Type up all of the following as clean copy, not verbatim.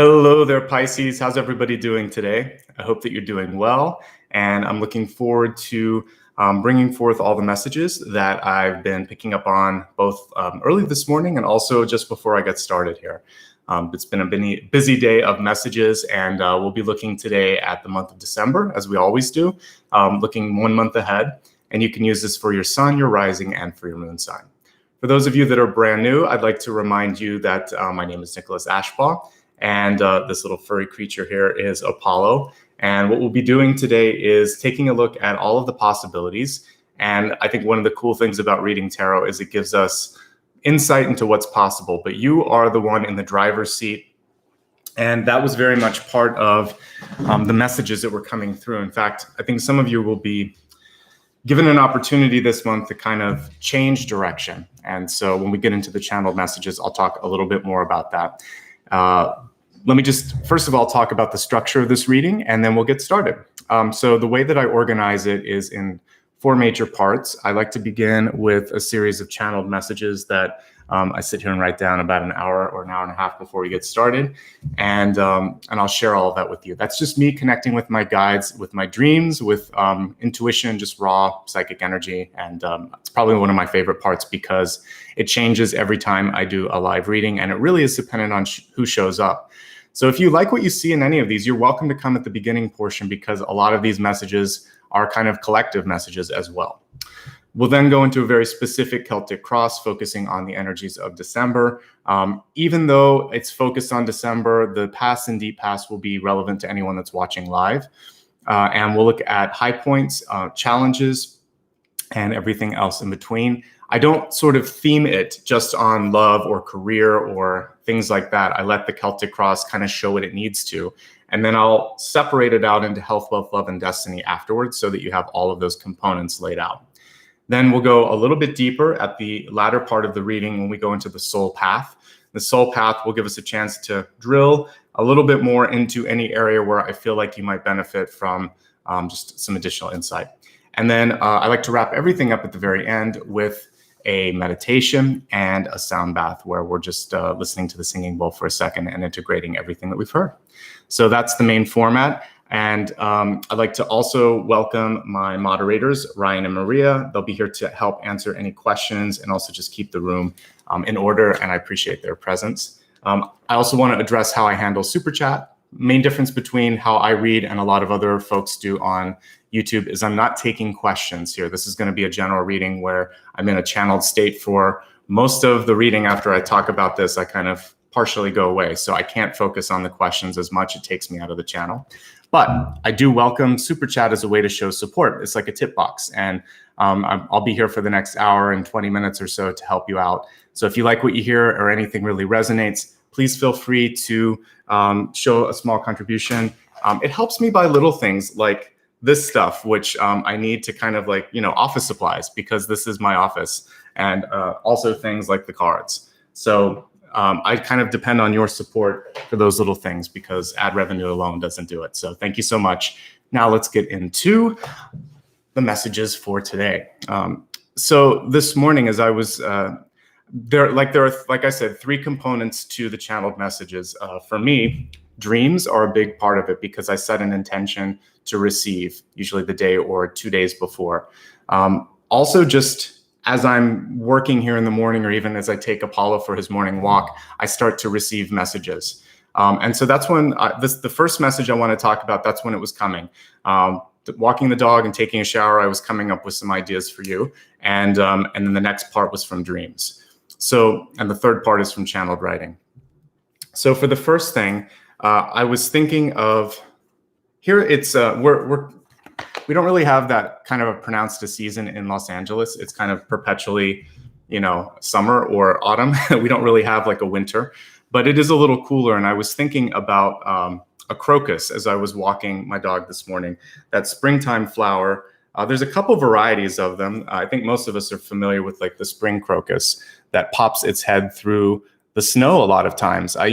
Hello there, Pisces. How's everybody doing today? I hope that you're doing well, and I'm looking forward to bringing forth all the messages that I've been picking up on both early this morning and also just before I get started here. It's been a busy day of messages, and we'll be looking today at the month of December, as we always do, looking 1 month ahead, and you can use this for your sun, your rising, and for your moon sign. For those of you that are brand new, I'd like to remind you that my name is Nicholas Ashbaugh. And this little furry creature here is Apollo. And what we'll be doing today is taking a look at all of the possibilities. And I think one of the cool things about reading tarot is it gives us insight into what's possible. But you are the one in the driver's seat. And that was very much part of the messages that were coming through. In fact, I think some of you will be given an opportunity this month to kind of change direction. And so when we get into the channeled messages, I'll talk a little bit more about that. Let me just, first of all, talk about the structure of this reading, and then we'll get started. So the way that I organize it is in 4 major parts. I like to begin with a series of channeled messages that I sit here and write down about an hour or an hour and a half before we get started. And I'll share all of that with you. That's just me connecting with my guides, with my dreams, with intuition, just raw psychic energy. And it's probably one of my favorite parts because it changes every time I do a live reading, and it really is dependent on who shows up. So if you like what you see in any of these, you're welcome to come at the beginning portion because a lot of these messages are kind of collective messages as well. We'll then go into a very specific Celtic Cross, focusing on the energies of December. Even though it's focused on December, the past and deep past will be relevant to anyone that's watching live. And we'll look at high points, challenges, and everything else in between. I don't sort of theme it just on love or career or things like that. I let the Celtic Cross kind of show what it needs to. And then I'll separate it out into health, wealth, love, and destiny afterwards so that you have all of those components laid out. Then we'll go a little bit deeper at the latter part of the reading when we go into the soul path. The soul path will give us a chance to drill a little bit more into any area where I feel like you might benefit from just some additional insight. And then I like to wrap everything up at the very end with a meditation and a sound bath where we're just listening to the singing bowl for a second and integrating everything that we've heard. So that's the main format. And I'd like to also welcome my moderators, Ryan and Maria. They'll be here to help answer any questions and also just keep the room in order, and I appreciate their presence. I also want to address how I handle Super Chat. Main difference between how I read and a lot of other folks do on YouTube is I'm not taking questions here. This is going to be a general reading where I'm in a channeled state for most of the reading. After I talk about this, I kind of partially go away. So I can't focus on the questions as much. It takes me out of the channel. But I do welcome Super Chat as a way to show support. It's like a tip box. And I'll be here for the next hour and 20 minutes or so to help you out. So if you like what you hear or anything really resonates, please feel free to show a small contribution. It helps me buy little things like this stuff, which I need to kind of like, office supplies because this is my office, and also things like the cards. So I kind of depend on your support for those little things because ad revenue alone doesn't do it. So thank you so much. Now let's get into the messages for today. So this morning, as I was there are, like I said, 3 components to the channeled messages. For me, dreams are a big part of it because I set an intention to receive, usually the day or 2 days before. Also, just as I'm working here in the morning, or even as I take Apollo for his morning walk, I start to receive messages. And so that's when the first message I want to talk about, that's when it was coming. Walking the dog and taking a shower, I was coming up with some ideas for you. And then the next part was from dreams. So, and the third part is from channeled writing. So for the first thing, I was thinking of, here it's, we don't really have that kind of a pronounced a season in Los Angeles. It's kind of perpetually, summer or autumn. We don't really have like a winter, but it is a little cooler. And I was thinking about a crocus as I was walking my dog this morning, that springtime flower. There's a couple varieties of them. I think most of us are familiar with like the spring crocus that pops its head through the snow a lot of times. I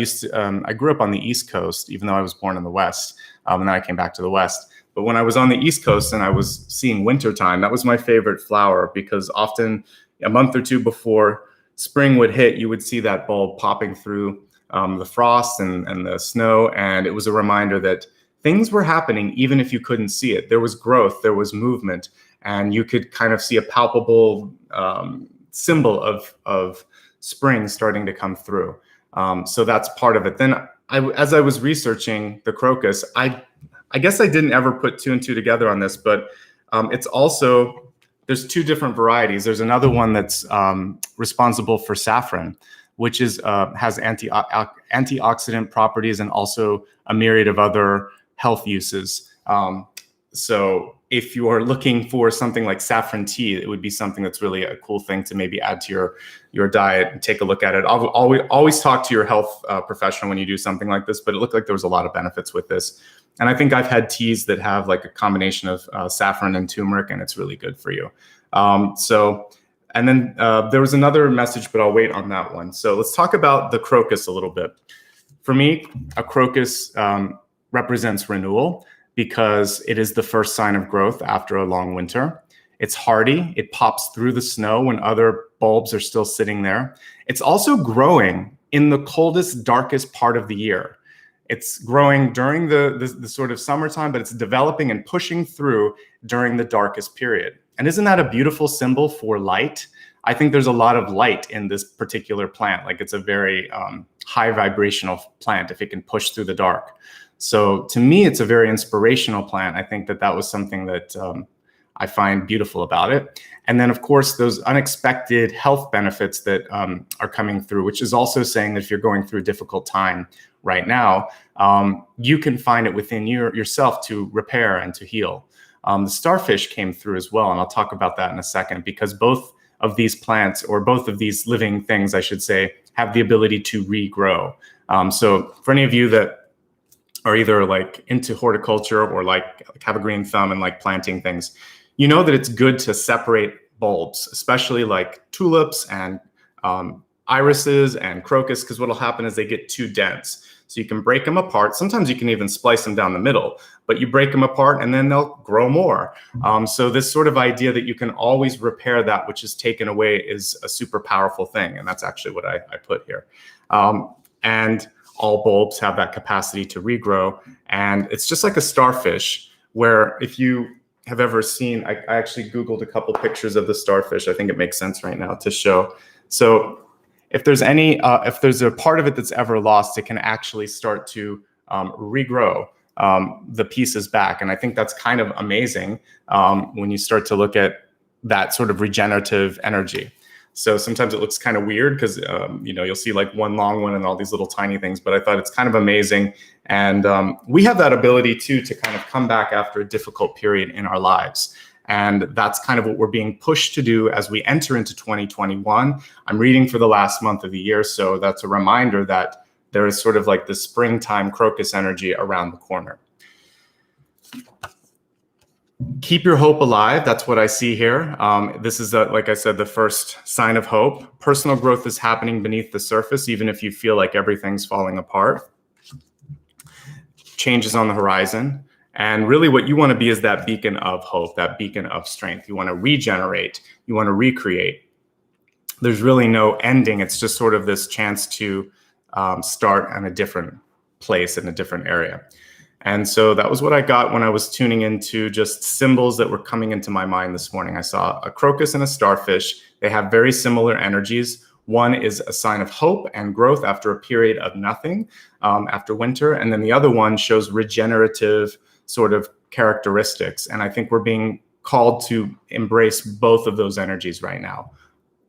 grew up on the East Coast, even though I was born in the West, and then I came back to the West. But when I was on the East Coast and I was seeing wintertime, that was my favorite flower because often a month or two before spring would hit, you would see that bulb popping through the frost and the snow. And it was a reminder that things were happening even if you couldn't see it. There was growth, there was movement, and you could kind of see a palpable symbol of spring starting to come through. So that's part of it. Then as I was researching the crocus, I guess I didn't ever put two and two together on this, but it's also, there's two different varieties. There's another one that's responsible for saffron, which is has antioxidant properties and also a myriad of other health uses. So if you are looking for something like saffron tea, it would be something that's really a cool thing to maybe add to your diet and take a look at it. Always talk to your health professional when you do something like this, but it looked like there was a lot of benefits with this. And I think I've had teas that have like a combination of saffron and turmeric, and it's really good for you. And then there was another message, but I'll wait on that one. So let's talk about the crocus a little bit. For me, a crocus represents renewal, because it is the first sign of growth after a long winter. It's hardy. It pops through the snow when other bulbs are still sitting there. It's also growing in the coldest, darkest part of the year. It's growing during the sort of summertime, but it's developing and pushing through during the darkest period. And isn't that a beautiful symbol for light? I think there's a lot of light in this particular plant. Like, it's a very high vibrational plant if it can push through the dark. So to me, it's a very inspirational plant. I think that was something that I find beautiful about it. And then, of course, those unexpected health benefits that are coming through, which is also saying that if you're going through a difficult time right now, you can find it within yourself to repair and to heal. The starfish came through as well, and I'll talk about that in a second, because both of these plants, or both of these living things, I should say, have the ability to regrow. So for any of you that are either like into horticulture or like have a green thumb and like planting things, you know that it's good to separate bulbs, especially like tulips and irises and crocus, because what'll happen is they get too dense. So you can break them apart. Sometimes you can even splice them down the middle, but you break them apart and then they'll grow more. So this sort of idea that you can always repair that which is taken away is a super powerful thing. And that's actually what I put here. And all bulbs have that capacity to regrow. And it's just like a starfish, where if you have ever seen, I actually Googled a couple pictures of the starfish. I think it makes sense right now to show. So if there's a part of it that's ever lost, it can actually start to regrow the pieces back. And I think that's kind of amazing when you start to look at that sort of regenerative energy. So sometimes it looks kind of weird because, you'll see like one long one and all these little tiny things, but I thought it's kind of amazing. And we have that ability too, to kind of come back after a difficult period in our lives. And that's kind of what we're being pushed to do as we enter into 2021. I'm reading for the last month of the year, so that's a reminder that there is sort of like the springtime crocus energy around the corner. Keep your hope alive. That's what I see here. This is, like I said, the first sign of hope. Personal growth is happening beneath the surface, even if you feel like everything's falling apart. Change is on the horizon. And really what you want to be is that beacon of hope, that beacon of strength. You want to regenerate. You want to recreate. There's really no ending. It's just sort of this chance to start in a different place, in a different area. And so that was what I got when I was tuning into just symbols that were coming into my mind this morning. I saw a crocus and a starfish. They have very similar energies. One is a sign of hope and growth after a period of nothing, after winter. And then the other one shows regenerative sort of characteristics. And I think we're being called to embrace both of those energies right now.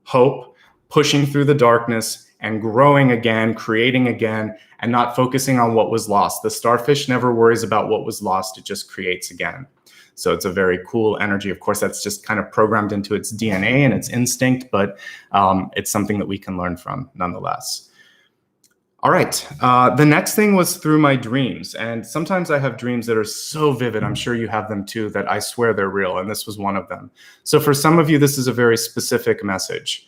Hope, pushing through the darkness, and growing again, creating again, and not focusing on what was lost. The starfish never worries about what was lost, it just creates again. So it's a very cool energy. Of course, that's just kind of programmed into its DNA and its instinct, but it's something that we can learn from nonetheless. All right, the next thing was through my dreams. And sometimes I have dreams that are so vivid, I'm sure you have them too, that I swear they're real, and this was one of them. So for some of you, this is a very specific message.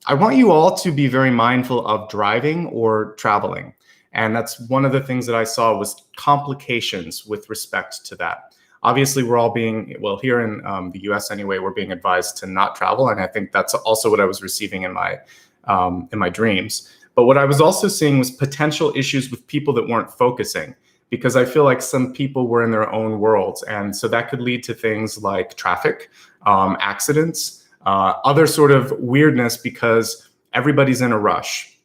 I want you all to be very mindful of driving or traveling. And that's one of the things that I saw was complications with respect to that. Obviously, we're all being, well, here in the US anyway, we're being advised to not travel. And I think that's also what I was receiving in my dreams. But what I was also seeing was potential issues with people that weren't focusing, because I feel like some people were in their own worlds. And so that could lead to things like traffic, accidents, other sort of weirdness, because everybody's in a rush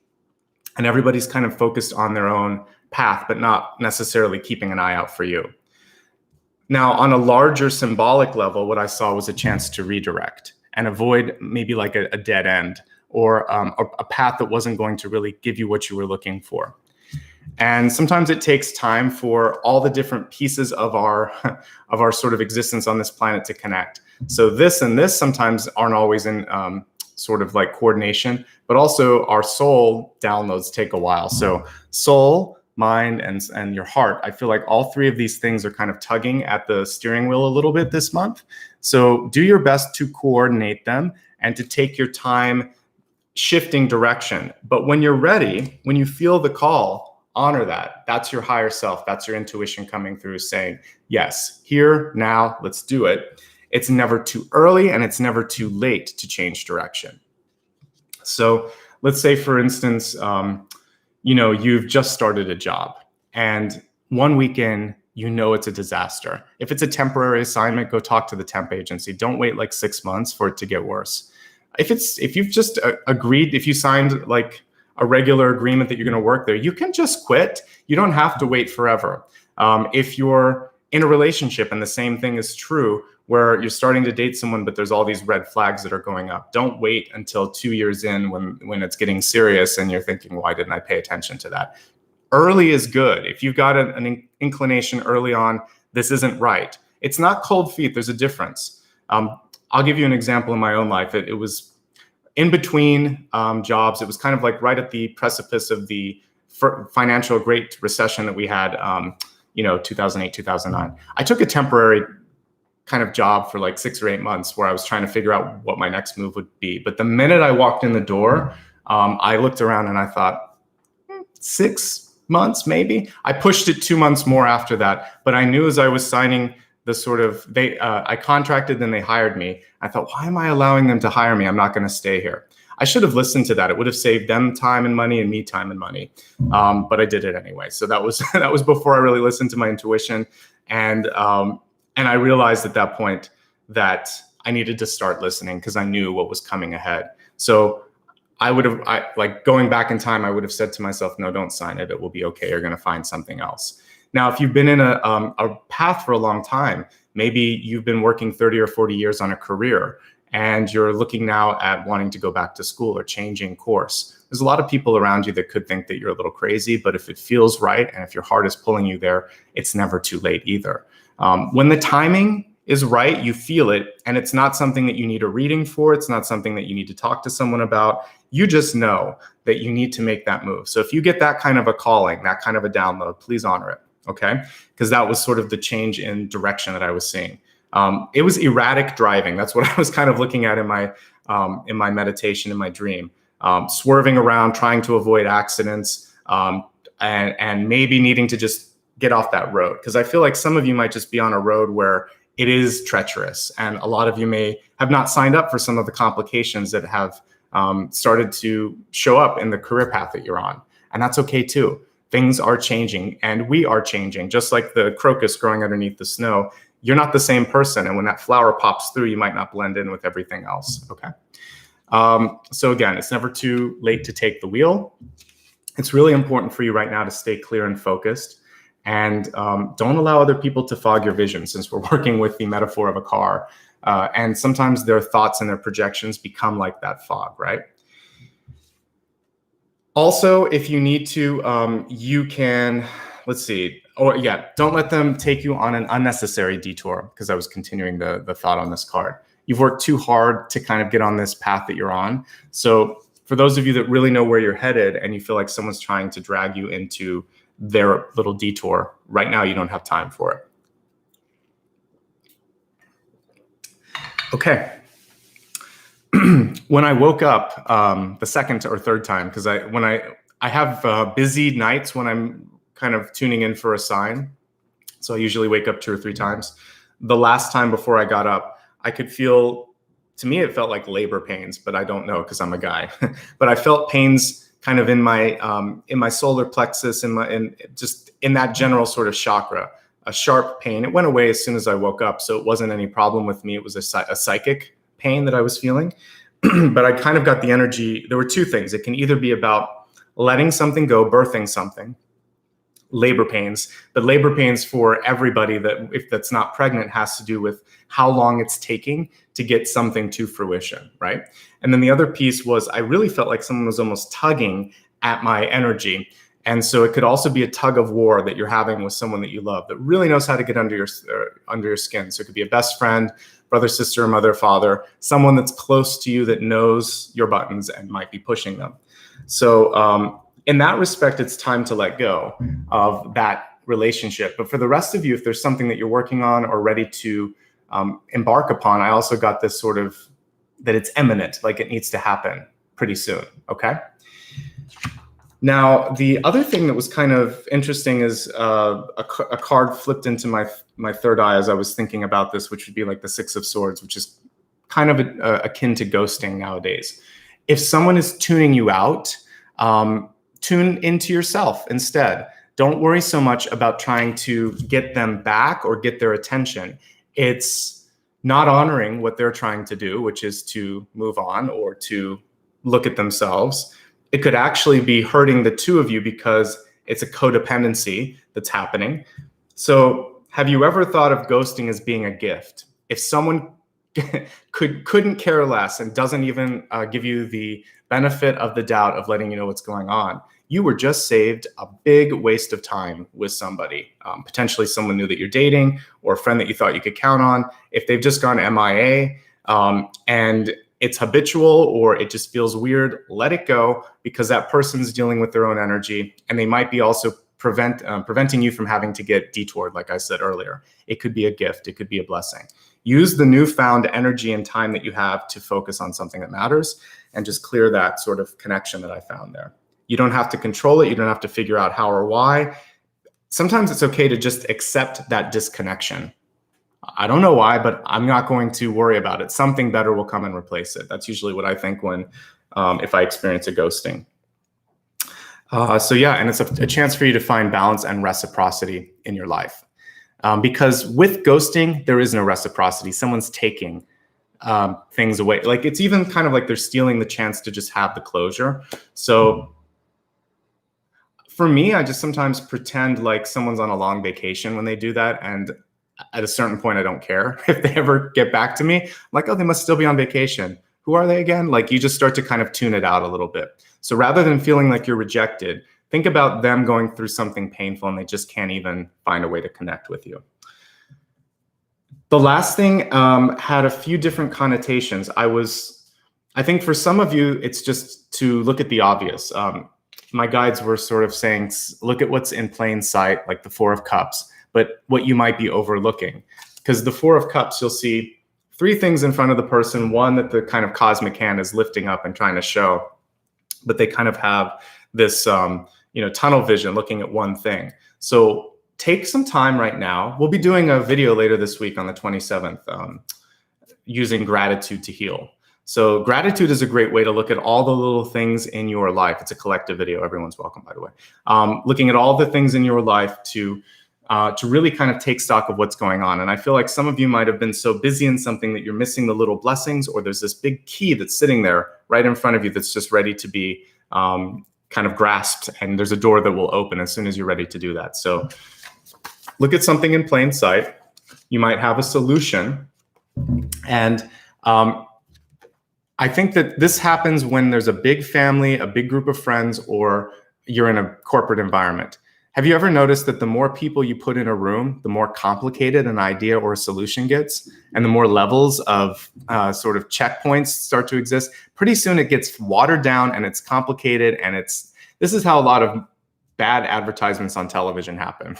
and everybody's kind of focused on their own path, but not necessarily keeping an eye out for you. Now, on a larger symbolic level, what I saw was a chance to redirect and avoid maybe like a dead end, or a path that wasn't going to really give you what you were looking for. And sometimes it takes time for all the different pieces of our sort of existence on this planet to connect. So this and this sometimes aren't always in sort of like coordination, but also our soul downloads take a while. So soul, mind, and your heart, I feel like all three of these things are kind of tugging at the steering wheel a little bit this month. So do your best to coordinate them and to take your time shifting direction. But when you're ready, when you feel the call, honor that. That's your higher self. That's your intuition coming through saying, yes, here, now, let's do it. It's never too early and it's never too late to change direction. So let's say, for instance, you've just started a job and 1 week in, it's a disaster. If it's a temporary assignment, go talk to the temp agency. Don't wait like 6 months for it to get worse. If you've just agreed, if you signed like a regular agreement that you're going to work there, you can just quit. You don't have to wait forever. If you're in a relationship and the same thing is true, where you're starting to date someone, but there's all these red flags that are going up, don't wait until 2 years in when it's getting serious and you're thinking, why didn't I pay attention to that? Early is good. If you've got an inclination early on, this isn't right. It's not cold feet. There's a difference. I'll give you an example in my own life. It was in between jobs. It was kind of like right at the precipice of the financial Great Recession that we had, 2008, 2009. I took a temporary kind of job for like 6 or 8 months where I was trying to figure out what my next move would be. But the minute I walked in the door, I looked around and I thought, 6 months, maybe. I pushed it 2 months more after that. But I knew as I was signing the sort of, I contracted, then they hired me. I thought, why am I allowing them to hire me? I'm not going to stay here. I should have listened to that. It would have saved them time and money and me time and money. But I did it anyway. So that was that was before I really listened to my intuition. And I realized at that point that I needed to start listening because I knew what was coming ahead. So going back in time, I would have said to myself, no, don't sign it. It will be okay. You're going to find something else. Now, if you've been in a path for a long time, maybe you've been working 30 or 40 years on a career and you're looking now at wanting to go back to school or changing course. There's a lot of people around you that could think that you're a little crazy, but if it feels right and if your heart is pulling you there, it's never too late either. When the timing is right, you feel it, and it's not something that you need a reading for. It's not something that you need to talk to someone about. You just know that you need to make that move. So if you get that kind of a calling, that kind of a download, please honor it, okay? Because that was sort of the change in direction that I was seeing. It was erratic driving. That's what I was kind of looking at in my meditation, in my dream. Swerving around, trying to avoid accidents, and maybe needing to just get off that road. Because I feel like some of you might just be on a road where it is treacherous, and a lot of you may have not signed up for some of the complications that have started to show up in the career path that you're on. And that's okay too. Things are changing and we are changing. Just like the crocus growing underneath the snow, you're not the same person. And when that flower pops through, you might not blend in with everything else, okay? So again, it's never too late to take the wheel. It's really important for you right now to stay clear and focused. And don't allow other people to fog your vision, since we're working with the metaphor of a car. And sometimes their thoughts and their projections become like that fog, right? Also, if you need to, you can, don't let them take you on an unnecessary detour, because I was continuing the thought on this card. You've worked too hard to kind of get on this path that you're on. So for those of you that really know where you're headed and you feel like someone's trying to drag you into their little detour, right now you don't have time for it. Okay. When I woke up the second or third time, because I have busy nights when I'm kind of tuning in for a sign, so I usually wake up 2 or 3 times. The last time before I got up, I could feel, to me it felt like labor pains, but I don't know because I'm a guy. But I felt pains kind of in my solar plexus, just in that general sort of chakra, a sharp pain. It went away as soon as I woke up, so it wasn't any problem with me. It was a psychic pain that I was feeling. But I kind of got the energy. There were two things. It can either be about letting something go, birthing something, labor pains, but labor pains for everybody that's not pregnant has to do with how long it's taking to get something to fruition, right? And then the other piece was I really felt like someone was almost tugging at my energy. And so it could also be a tug of war that you're having with someone that you love that really knows how to get under your skin. So it could be a best friend, brother, sister, mother, father, someone that's close to you that knows your buttons and might be pushing them. So in that respect, it's time to let go of that relationship. But for the rest of you, if there's something that you're working on or ready to embark upon, I also got this sort of that it's imminent, like it needs to happen pretty soon, okay? Now, the other thing that was kind of interesting is a card flipped into my third eye as I was thinking about this, which would be like the Six of Swords, which is kind of akin to ghosting nowadays. If someone is tuning you out, tune into yourself instead. Don't worry so much about trying to get them back or get their attention. It's not honoring what they're trying to do, which is to move on or to look at themselves. It could actually be hurting the two of you because it's a codependency that's happening. So have you ever thought of ghosting as being a gift? If someone couldn't care less and doesn't even give you the benefit of the doubt of letting you know what's going on, you were just saved a big waste of time with somebody, potentially someone new that you're dating or a friend that you thought you could count on. If they've just gone MIA and it's habitual or it just feels weird, let it go, because that person's dealing with their own energy and they might be also preventing you from having to get detoured, like I said earlier. It could be a gift, it could be a blessing. Use the newfound energy and time that you have to focus on something that matters and just clear that sort of connection that I found there. You don't have to control it, you don't have to figure out how or why. Sometimes it's okay to just accept that disconnection. I don't know why, but I'm not going to worry about it. Something better will come and replace it. That's usually what I think when, if I experience a ghosting. So yeah, and it's a chance for you to find balance and reciprocity in your life. Because with ghosting, there is no reciprocity. Someone's taking things away. Like it's even kind of like they're stealing the chance to just have the closure. So for me, I just sometimes pretend like someone's on a long vacation when they do that. And at a certain point, I don't care if they ever get back to me. I'm like, oh, they must still be on vacation. Who are they again? Like you just start to kind of tune it out a little bit. So rather than feeling like you're rejected, think about them going through something painful and they just can't even find a way to connect with you. The last thing had a few different connotations. I think for some of you, it's just to look at the obvious. My guides were sort of saying, look at what's in plain sight, like the Four of Cups, but what you might be overlooking. Because the Four of Cups, you'll see three things in front of the person. One, that the kind of cosmic hand is lifting up and trying to show, but they kind of have this tunnel vision looking at one thing. So take some time right now. We'll be doing a video later this week on the 27th, using gratitude to heal. So gratitude is a great way to look at all the little things in your life. It's a collective video. Everyone's welcome, by the way. Looking at all the things in your life to really kind of take stock of what's going on. And I feel like some of you might have been so busy in something that you're missing the little blessings, or there's this big key that's sitting there right in front of you that's just ready to be kind of grasped, and there's a door that will open as soon as you're ready to do that. So look at something in plain sight. You might have a solution. And I think that this happens when there's a big family, a big group of friends, or you're in a corporate environment. Have you ever noticed that the more people you put in a room, the more complicated an idea or a solution gets, and the more levels of sort of checkpoints start to exist? Pretty soon it gets watered down and it's complicated, and this is how a lot of bad advertisements on television happen.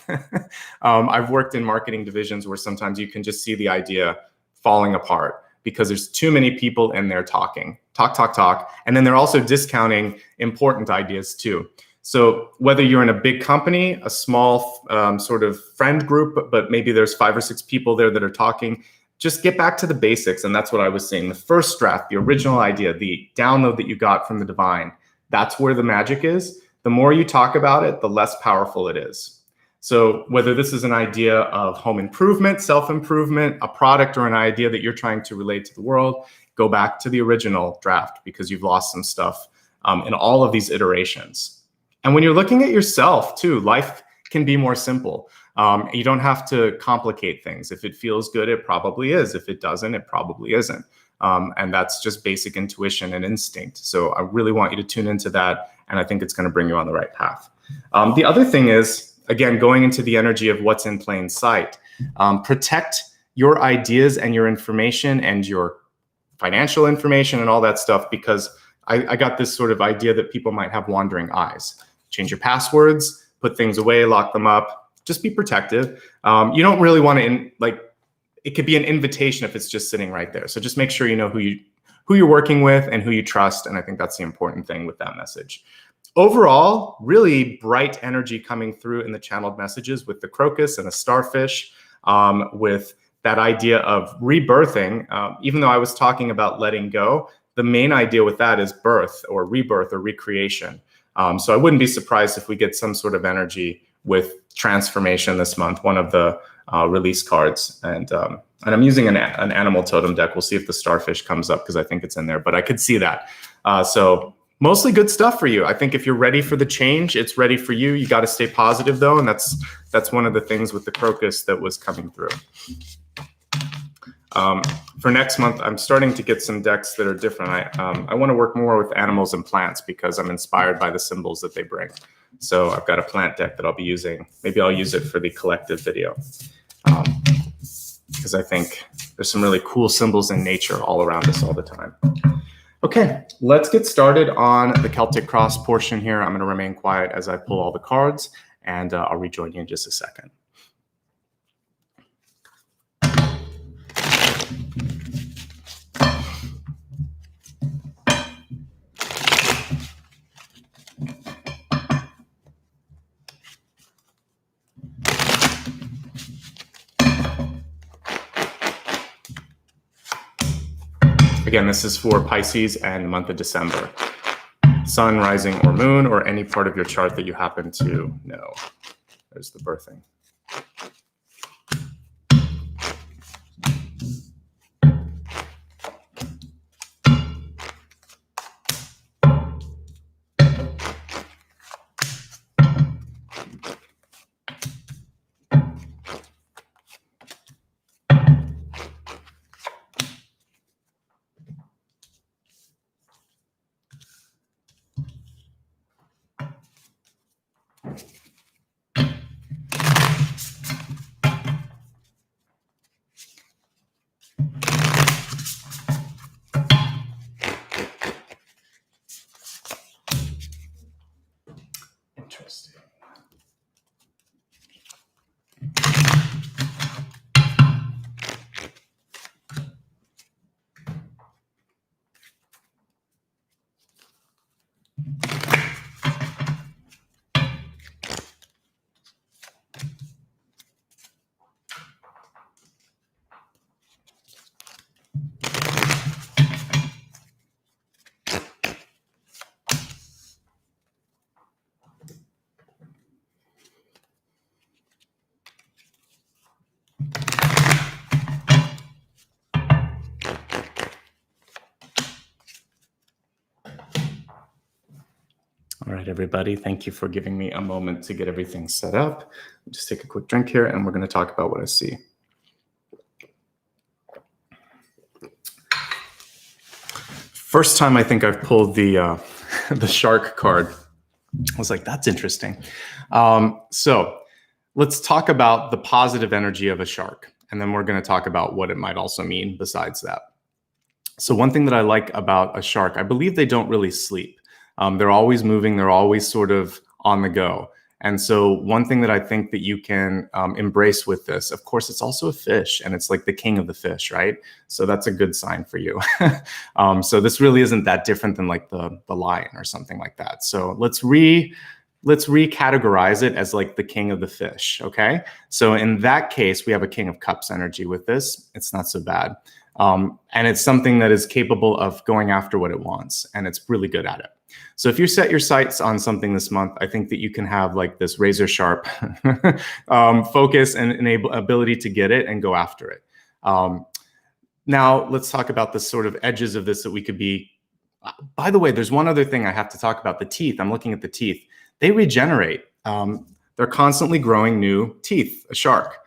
I've worked in marketing divisions where sometimes you can just see the idea falling apart because there's too many people in there talking, talk. And then they're also discounting important ideas too. So whether you're in a big company, a small sort of friend group, but maybe there's 5 or 6 people there that are talking, just get back to the basics. And that's what I was saying. The first draft, the original idea, the download that you got from the divine, That's where the magic is. The more you talk about it, the less powerful it is. So whether this is an idea of home improvement, self-improvement, a product, or an idea that you're trying to relate to the world, go back to the original draft because you've lost some stuff in all of these iterations. And when you're looking at yourself too, life can be more simple. You don't have to complicate things. If it feels good, it probably is. If it doesn't, it probably isn't. And that's just basic intuition and instinct. So I really want you to tune into that, and I think it's going to bring you on the right path. The other thing is, again, going into the energy of what's in plain sight. Protect your ideas and your information and your financial information and all that stuff, because I got this sort of idea that people might have wandering eyes. Change your passwords, put things away, lock them up, just be protective. You don't really want to, it could be an invitation if it's just sitting right there. So just make sure you know who you're working with and who you trust. And I think that's the important thing with that message. Overall, really bright energy coming through in the channeled messages with the crocus and the starfish, with that idea of rebirthing. Even though I was talking about letting go, the main idea with that is birth or rebirth or recreation. So I wouldn't be surprised if we get some sort of energy with transformation this month, one of the release cards. And I'm using an animal totem deck. We'll see if the starfish comes up because I think it's in there, but I could see that. So mostly good stuff for you. I think if you're ready for the change, it's ready for you. You got to stay positive though. And that's one of the things with the crocus that was coming through. For next month, I'm starting to get some decks that are different. I want to work more with animals and plants because I'm inspired by the symbols that they bring. So I've got a plant deck that I'll be using. Maybe I'll use it for the collective video. Because I think there's some really cool symbols in nature all around us all the time. Okay, let's get started on the Celtic Cross portion here. I'm going to remain quiet as I pull all the cards, and I'll rejoin you in just a second. Again, this is for Pisces and the month of December. Sun, rising, or moon, or any part of your chart that you happen to know. There's the birthing. Interesting. All right, everybody, thank you for giving me a moment to get everything set up. Just take a quick drink here, and we're going to talk about what I see. First time I think I've pulled the shark card. I was like, that's interesting. So let's talk about the positive energy of a shark, and then we're going to talk about what it might also mean besides that. So one thing that I like about a shark, I believe they don't really sleep. They're always moving. They're always sort of on the go. And so one thing that I think that you can embrace with this, of course, it's also a fish, and it's like the king of the fish, right? So that's a good sign for you. So this really isn't that different than like the lion or something like that. So let's recategorize it as like the king of the fish, okay? So in that case, we have a king of cups energy with this. It's not so bad. And it's something that is capable of going after what it wants, and it's really good at it. So if you set your sights on something this month, I think that you can have like this razor sharp focus and ability to get it and go after it. Now let's talk about the sort of edges of this that we could be. By the way, there's one other thing I have to talk about, the teeth. I'm looking at the teeth. They regenerate. They're constantly growing new teeth, a shark.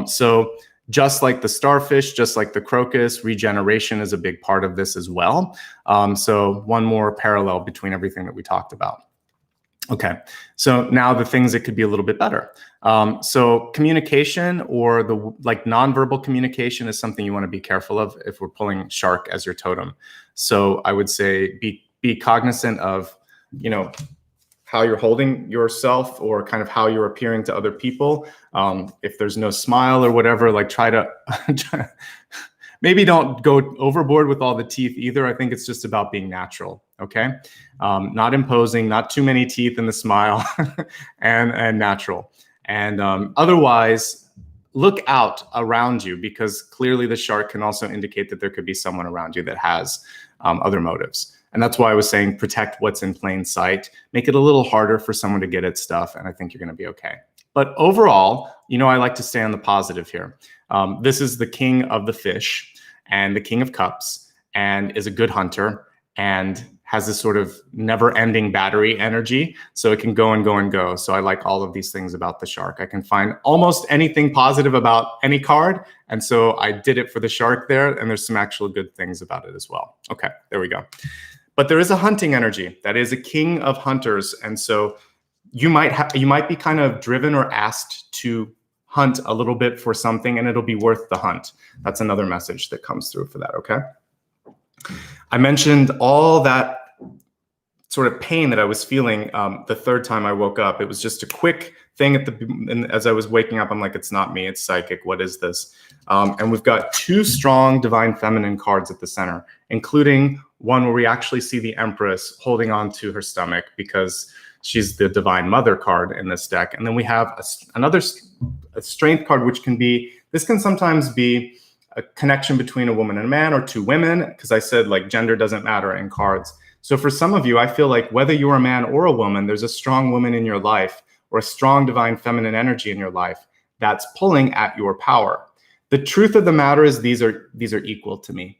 So just like the starfish, just like the crocus, regeneration is a big part of this as well. So one more parallel between everything that we talked about. Okay, so now the things that could be a little bit better. So communication, or the nonverbal communication, is something you want to be careful of if we're pulling shark as your totem. So I would say be cognizant of, how you're holding yourself, or kind of how you're appearing to other people. If there's no smile or whatever, try to maybe don't go overboard with all the teeth either. I think it's just about being natural. Okay. Not imposing, not too many teeth in the smile, and natural. And otherwise, look out around you, because clearly the shark can also indicate that there could be someone around you that has other motives. And that's why I was saying protect what's in plain sight, make it a little harder for someone to get at stuff, and I think you're going to be okay. But overall, I like to stay on the positive here. This is the king of the fish and the king of cups, and is a good hunter, and has this sort of never-ending battery energy, so it can go and go and go. So I like all of these things about the shark. I can find almost anything positive about any card, and so I did it for the shark there, and there's some actual good things about it as well. Okay, there we go. But there is a hunting energy that is a king of hunters, and so you might be kind of driven or asked to hunt a little bit for something, and it'll be worth the hunt. That's another message that comes through for that. Okay. I mentioned all that sort of pain that I was feeling the third time I woke up. It was just a quick thing and as I was waking up, I'm like, it's not me, it's psychic. What is this? And we've got two strong divine feminine cards at the center, including one where we actually see the Empress holding on to her stomach, because she's the divine mother card in this deck. And then we have another strength card, which this can sometimes be a connection between a woman and a man, or two women, because I said gender doesn't matter in cards. So for some of you, I feel like whether you're a man or a woman, there's a strong woman in your life, or a strong divine feminine energy in your life that's pulling at your power. The truth of the matter is these are equal to me.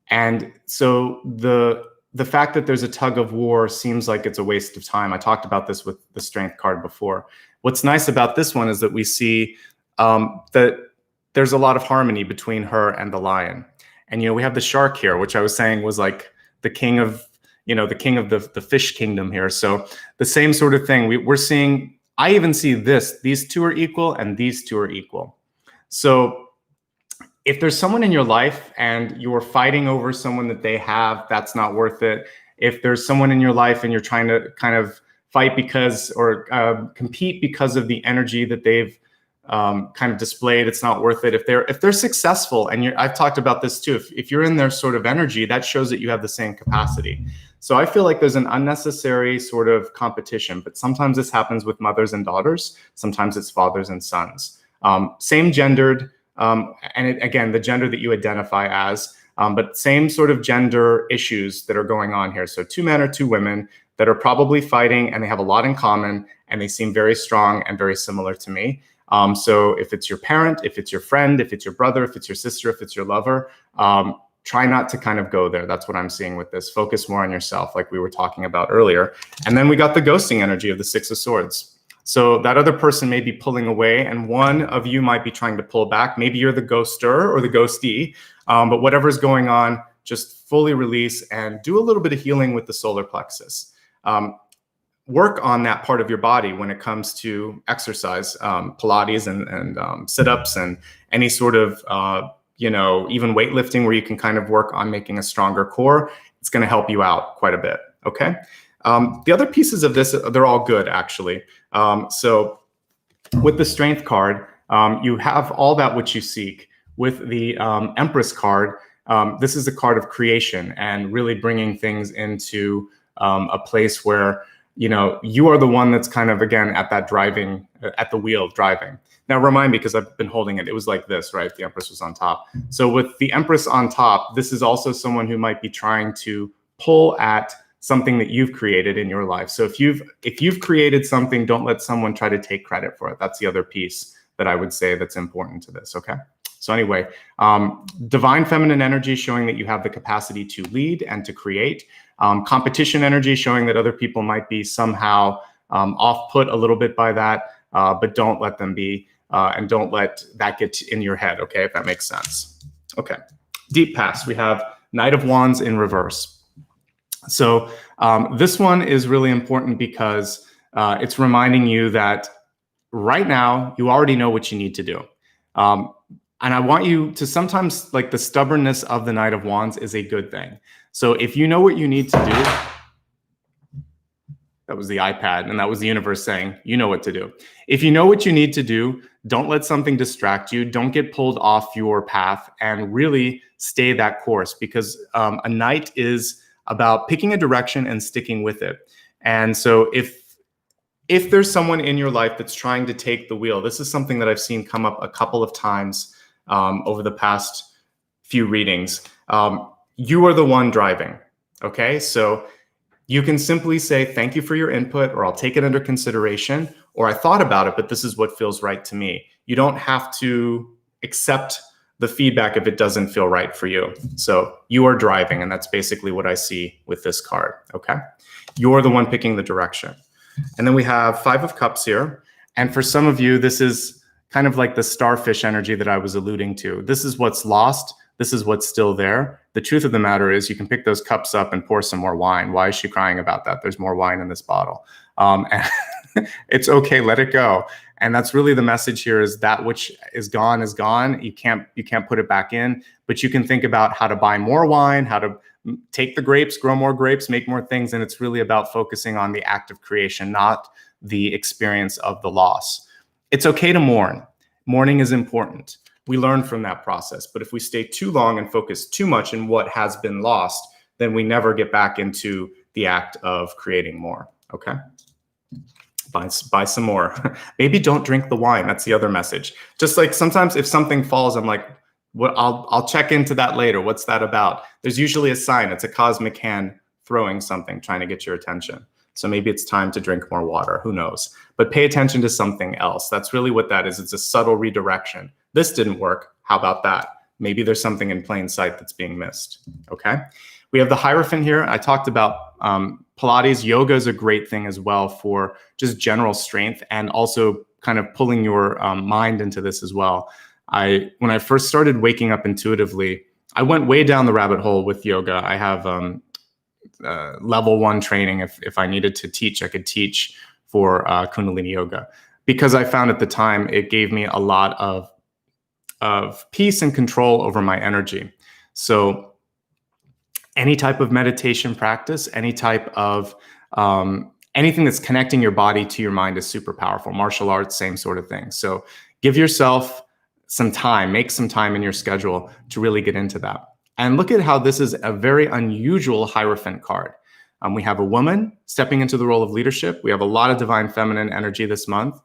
And so the fact that there's a tug of war seems like it's a waste of time. I talked about this with the strength card before. What's nice about this one is that we see that there's a lot of harmony between her and the lion. And, we have the shark here, which I was saying was like the king of, the king of the fish kingdom here. So the same sort of thing we're seeing. I even see these two are equal, and these two are equal. So if there's someone in your life and you're fighting over someone that they have, that's not worth it. If there's someone in your life and you're trying to kind of fight because, or compete because of the energy that they've kind of displayed, it's not worth it. If they're successful, and I've talked about this too, if you're in their sort of energy, that shows that you have the same capacity. So I feel like there's an unnecessary sort of competition, but sometimes this happens with mothers and daughters. Sometimes it's fathers and sons. Same gendered, and again, the gender that you identify as, but same sort of gender issues that are going on here. So two men or two women that are probably fighting, and they have a lot in common, and they seem very strong and very similar to me. So if it's your parent, if it's your friend, if it's your brother, if it's your sister, if it's your lover, try not to kind of go there. That's what I'm seeing with this. Focus more on yourself, like we were talking about earlier. And then we got the ghosting energy of the Six of Swords. So that other person may be pulling away, and one of you might be trying to pull back. Maybe you're the ghoster or the ghostee, but whatever's going on, just fully release and do a little bit of healing with the solar plexus. Work on that part of your body when it comes to exercise, Pilates and sit-ups and any sort of, even weightlifting, where you can kind of work on making a stronger core. It's going to help you out quite a bit. Okay. The other pieces of this, they're all good, actually. So with the strength card, you have all that which you seek. With the Empress card, this is a card of creation and really bringing things into a place where you are the one that's kind of, again, at that driving, at the wheel driving. Now remind me, because I've been holding it, it was like this, right? The Empress was on top. So with the Empress on top, this is also someone who might be trying to pull at something that you've created in your life. So if you've created something, don't let someone try to take credit for it. That's the other piece that I would say that's important to this, okay? So anyway, divine feminine energy showing that you have the capacity to lead and to create. Competition energy showing that other people might be somehow off-put a little bit by that, but don't let them be, and don't let that get in your head, okay, if that makes sense. Okay, deep past, we have Knight of Wands in reverse. So this one is really important because it's reminding you that right now, you already know what you need to do. And I want you to sometimes, like, the stubbornness of the Knight of Wands is a good thing. So if you know what you need to do, that was the iPad, and that was the universe saying, you know what to do. If you know what you need to do, don't let something distract you. Don't get pulled off your path, and really stay that course, because a knight is about picking a direction and sticking with it. And so if there's someone in your life that's trying to take the wheel, this is something that I've seen come up a couple of times over the past few readings. You are the one driving, okay? So you can simply say, thank you for your input, or I'll take it under consideration, or I thought about it, but this is what feels right to me. You don't have to accept the feedback if it doesn't feel right for you. So you are driving, and that's basically what I see with this card, okay? You're the one picking the direction. And then we have Five of Cups here. And for some of you, this is kind of like the starfish energy that I was alluding to. This is what's lost. This is what's still there. The truth of the matter is you can pick those cups up and pour some more wine. Why is she crying about that? There's more wine in this bottle. And it's okay, let it go. And that's really the message here, is that which is gone is gone. You can't put it back in, but you can think about how to buy more wine, how to take the grapes, grow more grapes, make more things. And it's really about focusing on the act of creation, not the experience of the loss. It's okay to mourn. Mourning is important. We learn from that process. But if we stay too long and focus too much in what has been lost, then we never get back into the act of creating more, okay? Buy some more. Maybe don't drink the wine. That's the other message. Just like sometimes if something falls, I'm like, what? I'll check into that later. What's that about? There's usually a sign. It's a cosmic hand throwing something, trying to get your attention. So maybe it's time to drink more water. Who knows? But pay attention to something else. That's really what that is. It's a subtle redirection. This didn't work. How about that? Maybe there's something in plain sight that's being missed. Okay. We have the Hierophant here. I talked about Pilates. Yoga is a great thing as well for just general strength, and also kind of pulling your mind into this as well. When I first started waking up intuitively, I went way down the rabbit hole with yoga. I have level 1 training. If I needed to teach, I could teach for Kundalini yoga, because I found at the time it gave me a lot of peace and control over my energy. So any type of meditation practice, any type of anything that's connecting your body to your mind is super powerful. Martial arts, same sort of thing. So give yourself some time, make some time in your schedule to really get into that. And look at how this is a very unusual Hierophant card. We have a woman stepping into the role of leadership. We have a lot of divine feminine energy this month.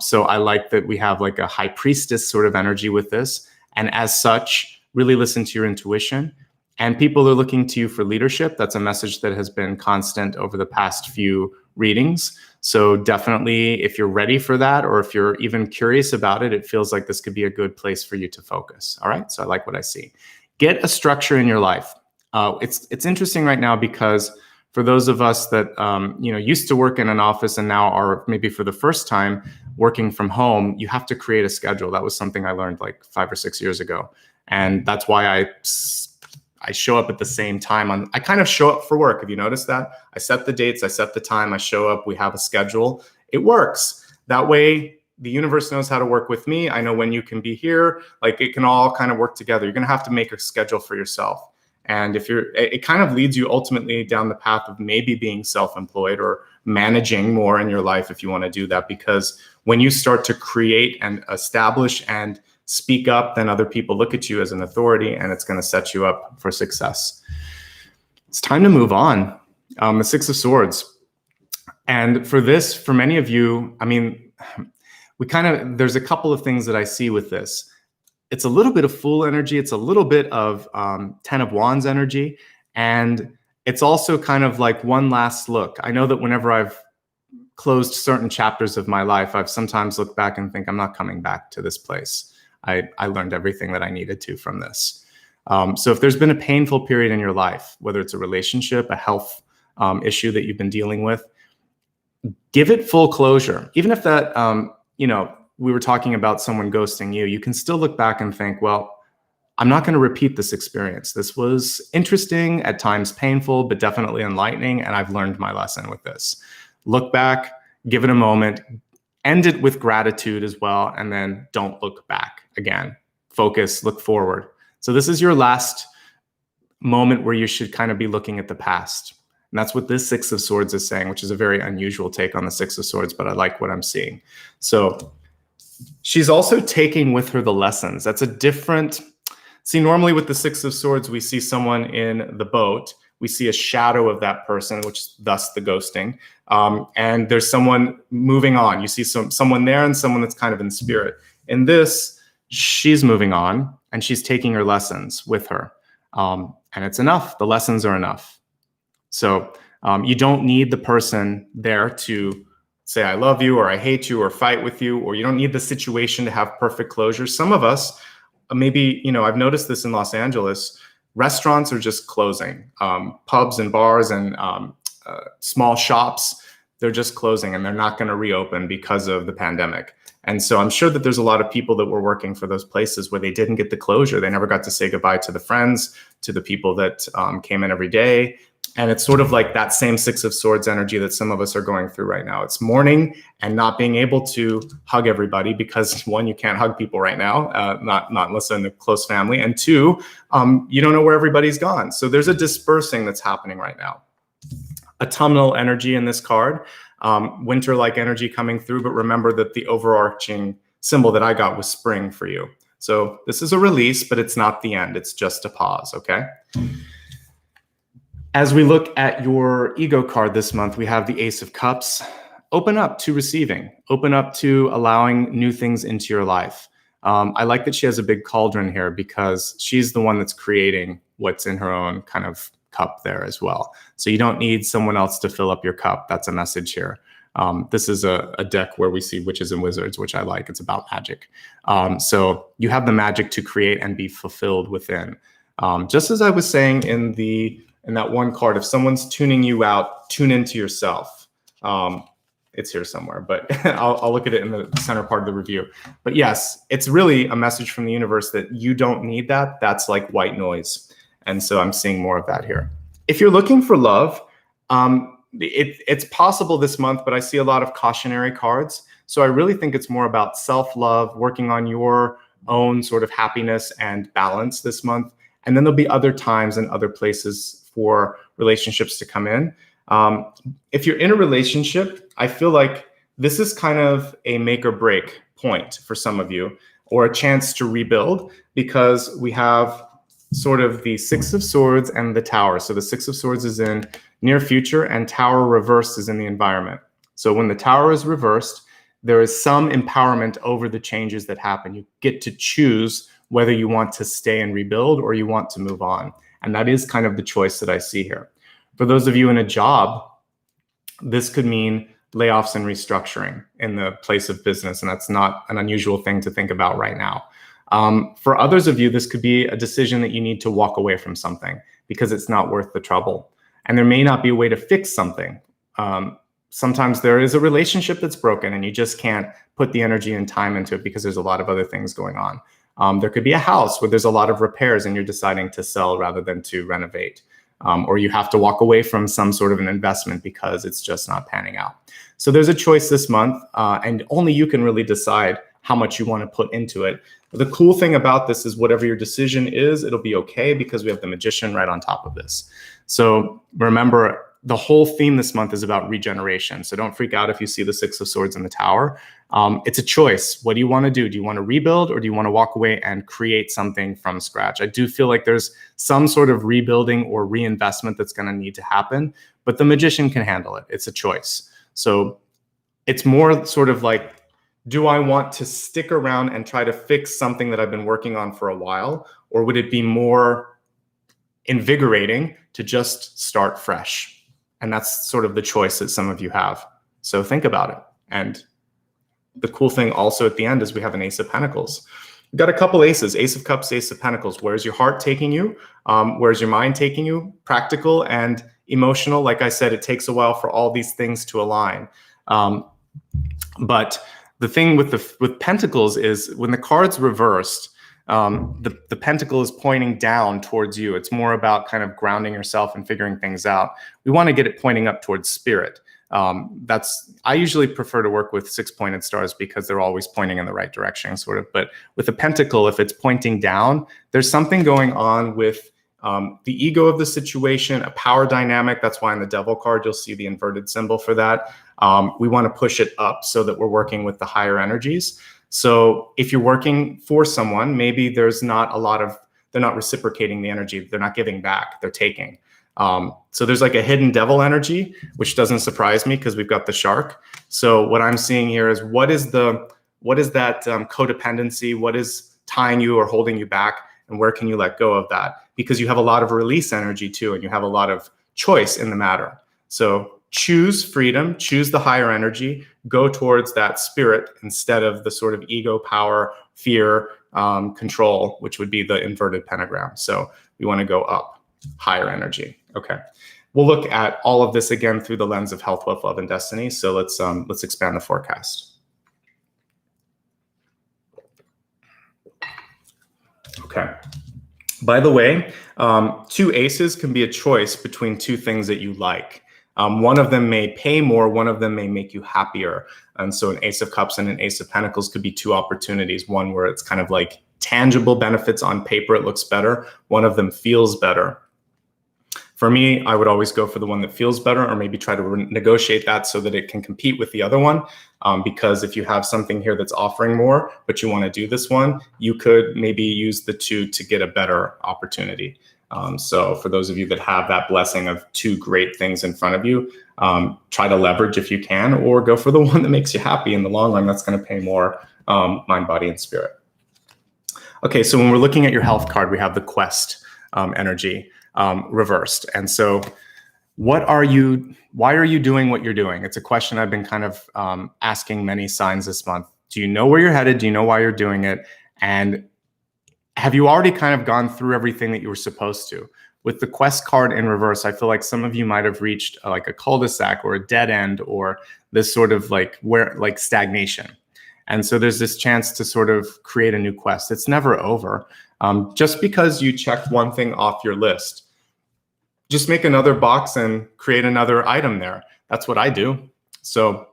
So I like that we have like a high priestess sort of energy with this. And as such, really listen to your intuition. And people are looking to you for leadership. That's a message that has been constant over the past few readings. So definitely, if you're ready for that, or if you're even curious about it, it feels like this could be a good place for you to focus. All right. So I like what I see. Get a structure in your life. It's interesting right now, because for those of us that used to work in an office and now are maybe for the first time working from home, you have to create a schedule. That was something I learned like 5 or 6 years ago. And that's why I show up at the same time. I kind of show up for work. Have you noticed that? I set the dates, I set the time, I show up, we have a schedule. It works. That way, the universe knows how to work with me. I know when you can be here. Like, it can all kind of work together. You're going to have to make a schedule for yourself. And it kind of leads you ultimately down the path of maybe being self-employed or managing more in your life if you want to do that. Because when you start to create and establish and speak up, then other people look at you as an authority, and it's going to set you up for success. It's time to move on. The Six of Swords. And for this, for many of you, I mean, there's a couple of things that I see with this. It's a little bit of Fool energy. It's a little bit of 10 of Wands energy. And it's also kind of like one last look. I know that whenever I've closed certain chapters of my life, I've sometimes looked back and think, I'm not coming back to this place. I learned everything that I needed to from this. So if there's been a painful period in your life, whether it's a relationship, a health issue that you've been dealing with, give it full closure. Even if that, we were talking about someone ghosting you, you can still look back and think, well, I'm not going to repeat this experience. This was interesting, at times painful, but definitely enlightening. And I've learned my lesson with this. Look back, give it a moment, end it with gratitude as well. And then don't look back again. Focus, look forward. So this is your last moment where you should kind of be looking at the past. And that's what this Six of Swords is saying, which is a very unusual take on the Six of Swords, but I like what I'm seeing. So she's also taking with her the lessons. That's a different, see, normally with the Six of Swords, we see someone in the boat. We see a shadow of that person, which is thus the ghosting. And there's someone moving on. You see someone there and someone that's kind of in spirit. In this, she's moving on and she's taking her lessons with her. And it's enough. The lessons are enough. So you don't need the person there to say, I love you, or I hate you, or fight with you, or you don't need the situation to have perfect closure. Some of us, maybe, I've noticed this in Los Angeles, restaurants are just closing. Pubs and bars and small shops, they're just closing and they're not going to reopen because of the pandemic. And so I'm sure that there's a lot of people that were working for those places where they didn't get the closure. They never got to say goodbye to the friends, to the people that came in every day. And it's sort of like that same Six of Swords energy that some of us are going through right now. It's mourning and not being able to hug everybody because, one, you can't hug people right now, not unless they're in the close family. And two, you don't know where everybody's gone. So there's a dispersing that's happening right now. Autumnal energy in this card, winter-like energy coming through. But remember that the overarching symbol that I got was spring for you. So this is a release, but it's not the end. It's just a pause, okay? As we look at your ego card this month, we have the Ace of Cups. Open up to receiving. Open up to allowing new things into your life. I like that she has a big cauldron here because she's the one that's creating what's in her own kind of cup there as well. So you don't need someone else to fill up your cup. That's a message here. This is a deck where we see witches and wizards, which I like. It's about magic. So you have the magic to create and be fulfilled within. Just as I was saying in that one card, if someone's tuning you out, tune into yourself. It's here somewhere, but I'll look at it in the center part of the review. But yes, it's really a message from the universe that you don't need that. That's like white noise. And so I'm seeing more of that here. If you're looking for love, it's possible this month, but I see a lot of cautionary cards. So I really think it's more about self-love, working on your own sort of happiness and balance this month. And then there'll be other times and other places for relationships to come in. If you're in a relationship, I feel like this is kind of a make or break point for some of you, or a chance to rebuild, because we have sort of the Six of Swords and the Tower. So the Six of Swords is in near future and Tower reversed is in the environment. So when the Tower is reversed, there is some empowerment over the changes that happen. You get to choose whether you want to stay and rebuild or you want to move on. And that is kind of the choice that I see here. For those of you in a job, this could mean layoffs and restructuring in the place of business. And that's not an unusual thing to think about right now. For others of you, this could be a decision that you need to walk away from something because it's not worth the trouble. And there may not be a way to fix something. Sometimes there is a relationship that's broken and you just can't put the energy and time into it because there's a lot of other things going on. There could be a house where there's a lot of repairs and you're deciding to sell rather than to renovate. Or you have to walk away from some sort of an investment because it's just not panning out. So there's a choice this month, and only you can really decide how much you want to put into it. But the cool thing about this is whatever your decision is, it'll be okay because we have the Magician right on top of this. So remember, the whole theme this month is about regeneration. So don't freak out if you see the Six of Swords in the Tower. It's a choice. What do you want to do? Do you want to rebuild or do you want to walk away and create something from scratch? I do feel like there's some sort of rebuilding or reinvestment that's going to need to happen, but the Magician can handle it. It's a choice. So it's more sort of like, do I want to stick around and try to fix something that I've been working on for a while? Or would it be more invigorating to just start fresh? And that's sort of the choice that some of you have. So think about it. And the cool thing also at the end is we have an Ace of Pentacles. We've got a couple aces, Ace of Cups, Ace of Pentacles. Where's your heart taking you? Where's your mind taking you? Practical and emotional. Like I said, it takes a while for all these things to align. But the thing with Pentacles is when the card's reversed, the pentacle is pointing down towards you. It's more about kind of grounding yourself and figuring things out. We want to get it pointing up towards spirit. I usually prefer to work with 6-pointed stars because they're always pointing in the right direction, sort of. But with a pentacle, if it's pointing down, there's something going on with the ego of the situation, a power dynamic. That's why in the Devil card, you'll see the inverted symbol for that. We want to push it up so that we're working with the higher energies. So if you're working for someone, maybe there's not a lot of, they're not reciprocating the energy. They're not giving back, they're taking. So there's like a hidden devil energy, which doesn't surprise me because we've got the shark. So what I'm seeing here is what is that codependency? What is tying you or holding you back? And where can you let go of that? Because you have a lot of release energy too, and you have a lot of choice in the matter. So choose freedom, choose the higher energy, go towards that spirit instead of the sort of ego, power, fear, control, which would be the inverted pentagram. So we want to go up, higher energy. Okay. We'll look at all of this again through the lens of health, wealth, love, and destiny. So let's expand the forecast. Okay. By the way, 2 aces can be a choice between 2 things that you like. One of them may pay more, one of them may make you happier. And so an Ace of Cups and an Ace of Pentacles could be 2 opportunities. One where it's kind of like tangible benefits on paper, it looks better. One of them feels better. For me, I would always go for the one that feels better, or maybe try to negotiate that so that it can compete with the other one. Because if you have something here that's offering more, but you want to do this one, you could maybe use the 2 to get a better opportunity. So for those of you that have that blessing of 2 great things in front of you, try to leverage if you can, or go for the one that makes you happy in the long run. That's going to pay more, mind, body, and spirit. Okay, so when we're looking at your health card, we have the Quest energy reversed. And so why are you doing what you're doing? It's a question I've been kind of asking many signs this month. Do you know where you're headed? Do you know why you're doing it? And have you already kind of gone through everything that you were supposed to? With the Quest card in reverse, I feel like some of you might have reached like a cul-de-sac or a dead end, or this sort of like stagnation. And so there's this chance to sort of create a new quest. It's never over. Just because you checked one thing off your list, just make another box and create another item there. That's what I do. So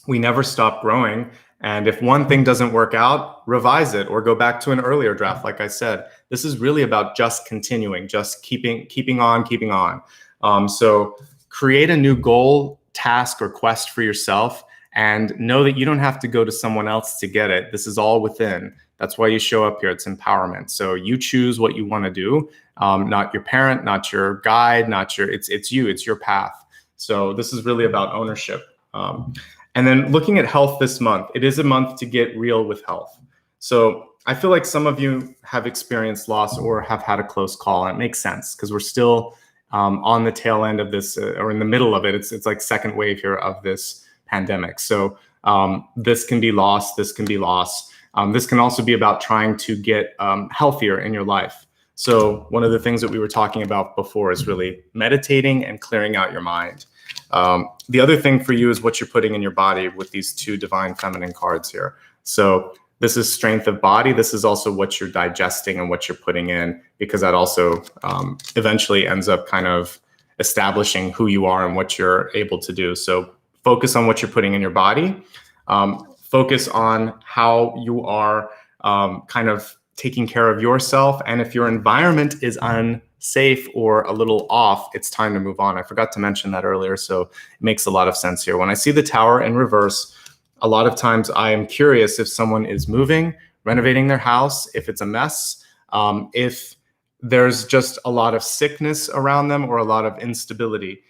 we never stop growing. And if one thing doesn't work out, revise it or go back to an earlier draft. Like I said, this is really about just continuing, just keeping on. So create a new goal, task, or quest for yourself, and know that you don't have to go to someone else to get it. This is all within. That's why you show up here. It's empowerment. So you choose what you want to do, not your parent, not your guide, it's you, it's your path. So this is really about ownership. And then looking at health this month, it is a month to get real with health. So I feel like some of you have experienced loss or have had a close call, and it makes sense because we're still on the tail end of this, or in the middle of it. It's like second wave here of this pandemic. So this can be loss, this can be loss. This can also be about trying to get healthier in your life. So one of the things that we were talking about before is really meditating and clearing out your mind. The other thing for you is what you're putting in your body with these 2 divine feminine cards here. So this is strength of body. This is also what you're digesting and what you're putting in, because that also eventually ends up kind of establishing who you are and what you're able to do. So focus on what you're putting in your body. Focus on how you are kind of taking care of yourself. And if your environment is unsafe or a little off, it's time to move on. I forgot to mention that earlier, so it makes a lot of sense here. When I see the Tower in reverse, a lot of times I am curious if someone is moving, renovating their house, if it's a mess, if there's just a lot of sickness around them or a lot of instability.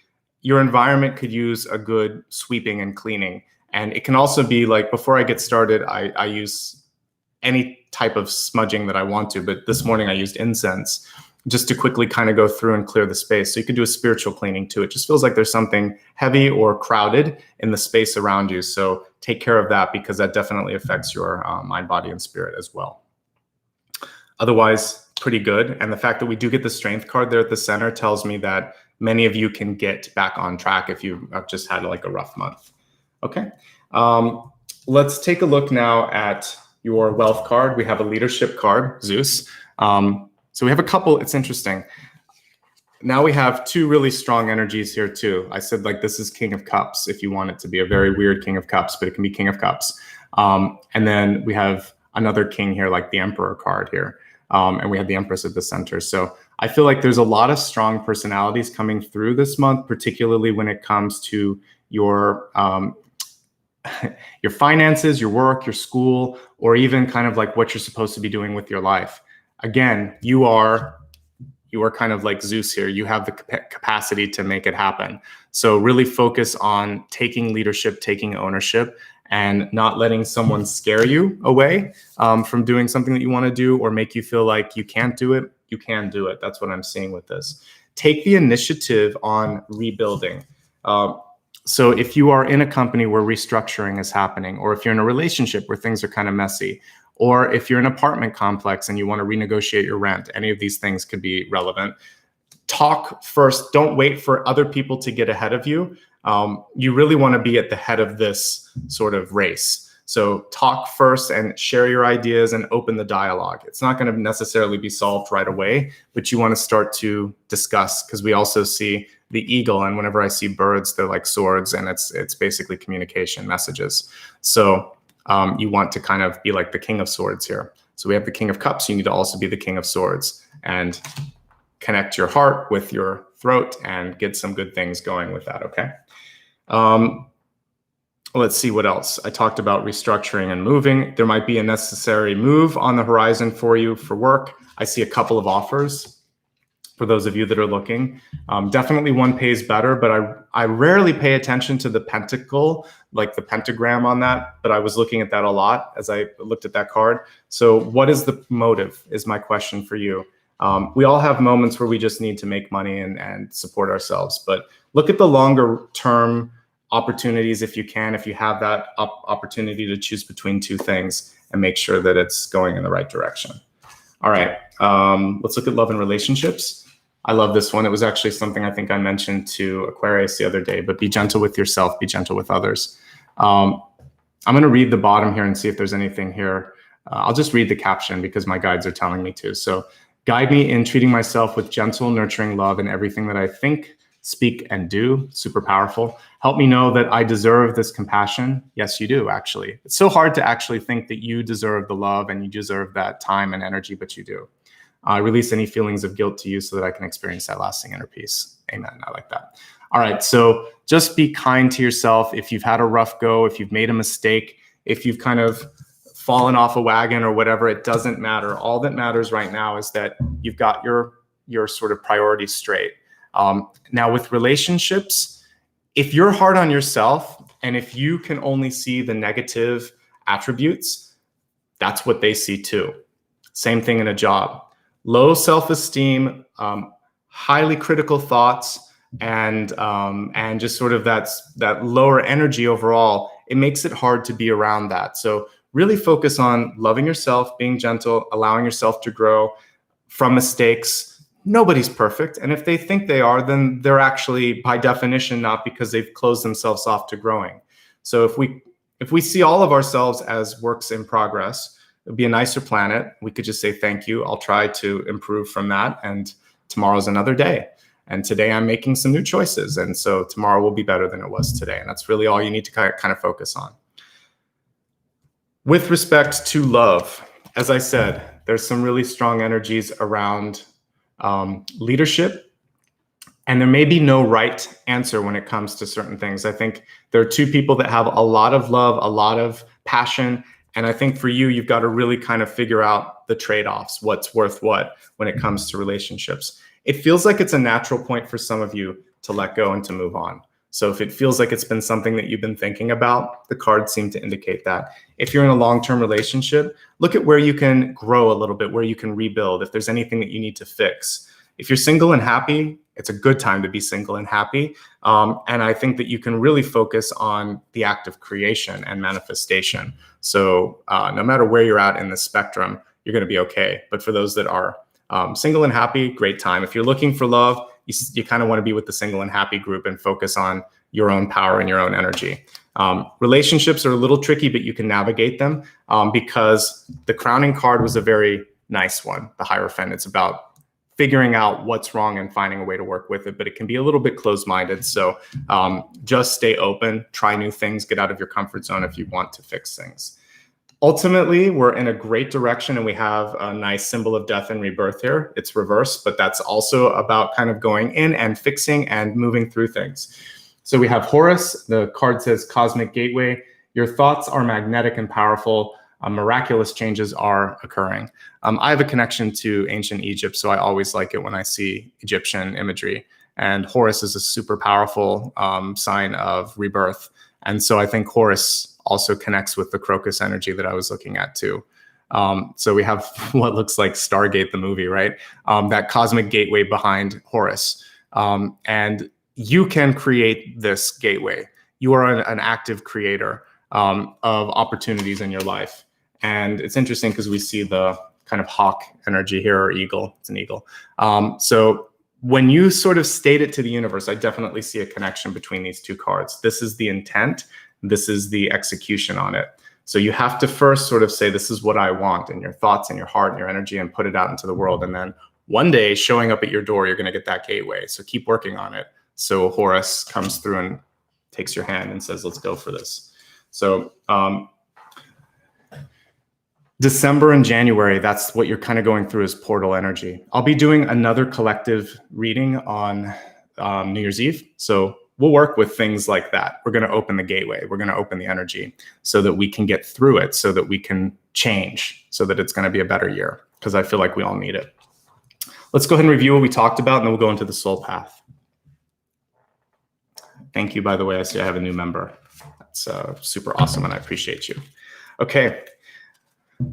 your environment could use a good sweeping and cleaning. And it can also be like, before I get started, I use any type of smudging that I want to, but this morning I used incense just to quickly kind of go through and clear the space. So you could do a spiritual cleaning too. It just feels like there's something heavy or crowded in the space around you. So take care of that, because that definitely affects your mind, body, and spirit as well. Otherwise, pretty good. And the fact that we do get the strength card there at the center tells me that many of you can get back on track if you have just had like a rough month. Okay. Let's take a look now at your wealth card. We have a leadership card, Zeus. So we have a couple. It's interesting. Now we have two really strong energies here too. I said like this is King of Cups if you want it to be a very weird King of Cups, but it can be King of Cups. And then we have another king here, like the Emperor card here. And we have the Empress at the center. So I feel like there's a lot of strong personalities coming through this month, particularly when it comes to your finances, your work, your school, or even kind of like what you're supposed to be doing with your life. Again, you are kind of like Zeus here. You have the capacity to make it happen. So really focus on taking leadership, taking ownership, and not letting someone scare you away from doing something that you want to do or make you feel like you can't do it. You can do it. That's what I'm seeing with this. Take the initiative on rebuilding. So if you are in a company where restructuring is happening, or if you're in a relationship where things are kind of messy, or if you're in an apartment complex and you want to renegotiate your rent, any of these things could be relevant. Talk first. Don't wait for other people to get ahead of you. You really want to be at the head of this sort of race. So talk first and share your ideas and open the dialogue. It's not going to necessarily be solved right away, but you want to start to discuss, because we also see the eagle. And whenever I see birds, they're like swords, and it's basically communication messages. So you want to kind of be like the King of Swords here. So we have the King of Cups. You need to also be the King of Swords and connect your heart with your throat and get some good things going with that, okay? Let's see what else. I talked about restructuring and moving. There might be a necessary move on the horizon for you for work. I see a couple of offers for those of you that are looking. Definitely one pays better, but I rarely pay attention to the pentacle, like the pentagram on that, but I was looking at that a lot as I looked at that card. So what is the motive is my question for you. We all have moments where we just need to make money and support ourselves, but look at the longer term opportunities if you can, if you have that opportunity to choose between two things, and make sure that it's going in the right direction. All right, let's look at love and relationships. I love this one. It was actually something I think I mentioned to Aquarius the other day, but be gentle with yourself, be gentle with others. I'm going to read the bottom here and see if there's anything here. I'll just read the caption because my guides are telling me to. So, guide me in treating myself with gentle, nurturing love in everything that I think, speak, and do. Super powerful. Help me know that I deserve this compassion. Yes, you do, actually. It's so hard to actually think that you deserve the love and you deserve that time and energy, but you do. Release any feelings of guilt to you so that I can experience that lasting inner peace. Amen. I like that. All right. So just be kind to yourself. If you've had a rough go, if you've made a mistake, if you've kind of fallen off a wagon or whatever, it doesn't matter. All that matters right now is that you've got your sort of priorities straight. Now with relationships, if you're hard on yourself and if you can only see the negative attributes, that's what they see too. Same thing in a job. Low self-esteem, highly critical thoughts, and just sort of that lower energy overall, it makes it hard to be around that. So really focus on loving yourself, being gentle, allowing yourself to grow from mistakes. Nobody's perfect. And if they think they are, then they're actually by definition not, because they've closed themselves off to growing. So if we see all of ourselves as works in progress, it'd be a nicer planet. We could just say, thank you. I'll try to improve from that. And tomorrow's another day. And today I'm making some new choices. And so tomorrow will be better than it was today. And that's really all you need to kind of focus on. With respect to love, as I said, there's some really strong energies around leadership. And there may be no right answer when it comes to certain things. I think there are two people that have a lot of love, a lot of passion. And I think for you, you've got to really kind of figure out the trade-offs, what's worth what when it comes to relationships. It feels like it's a natural point for some of you to let go and to move on. So if it feels like it's been something that you've been thinking about, the cards seem to indicate that. If you're in a long-term relationship, look at where you can grow a little bit, where you can rebuild, if there's anything that you need to fix. If you're single and happy, it's a good time to be single and happy. And I think that you can really focus on the act of creation and manifestation. So no matter where you're at in the spectrum, you're going to be okay. But for those that are single and happy, great time. If you're looking for love, you kind of want to be with the single and happy group and focus on your own power and your own energy. Relationships are a little tricky, but you can navigate them because the crowning card was a very nice one, the Hierophant. It's about figuring out what's wrong and finding a way to work with it, but it can be a little bit closed-minded. So just stay open, try new things, get out of your comfort zone if you want to fix things. Ultimately, we're in a great direction and we have a nice symbol of death and rebirth here. It's reversed, but that's also about kind of going in and fixing and moving through things. So we have Horus. The card says Cosmic Gateway. Your thoughts are magnetic and powerful. Miraculous changes are occurring. I have a connection to ancient Egypt, so I always like it when I see Egyptian imagery. And Horus is a super powerful sign of rebirth. And so I think Horus also connects with the crocus energy that I was looking at too. So we have what looks like Stargate, the movie, right? That cosmic gateway behind Horus. And you can create this gateway. You are an active creator of opportunities in your life. And it's interesting because we see the kind of hawk energy here, or eagle. It's an eagle. So when you sort of state it to the universe, I definitely see a connection between these two cards. This is the intent. This is the execution on it. So you have to first sort of say, this is what I want, in your thoughts and your heart and your energy, and put it out into the world. And then one day showing up at your door, you're going to get that gateway. So keep working on it. So Horus comes through and takes your hand and says, let's go for this. So December and January, that's what you're kind of going through, is portal energy. I'll be doing another collective reading on New Year's Eve. So we'll work with things like that. We're going to open the gateway. We're going to open the energy so that we can get through it, so that we can change, so that it's going to be a better year, because I feel like we all need it. Let's go ahead and review what we talked about, and then we'll go into the soul path. Thank you, by the way. I see I have a new member. That's super awesome, and I appreciate you. Okay.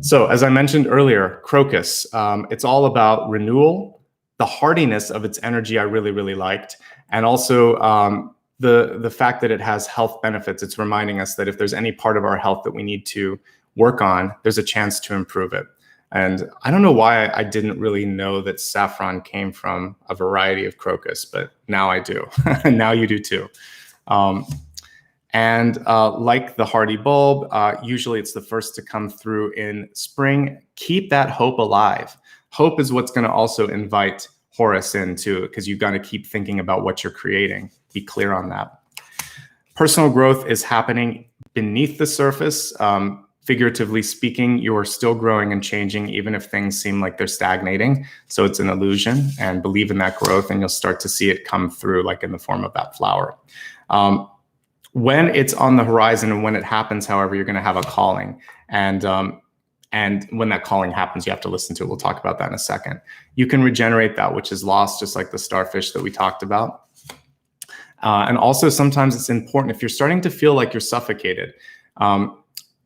So as I mentioned earlier, crocus, it's all about renewal. The hardiness of its energy I really, really liked. And also the fact that it has health benefits. It's reminding us that if there's any part of our health that we need to work on, there's a chance to improve it. And I don't know why I didn't really know that saffron came from a variety of crocus, but now I do. Now you do too. And like the hardy bulb, usually it's the first to come through in spring. Keep that hope alive. Hope is what's going to also invite Horus into, because you've got to keep thinking about what you're creating. Be clear on that. Personal growth is happening beneath the surface. Figuratively speaking, you are still growing and changing, even if things seem like they're stagnating. So it's an illusion, and believe in that growth, and you'll start to see it come through, like in the form of that flower. When it's on the horizon and when it happens, however, you're going to have a calling. And when that calling happens, you have to listen to it. We'll talk about that in a second. You can regenerate that which is lost, just like the starfish that we talked about. And also sometimes it's important, if you're starting to feel like you're suffocated,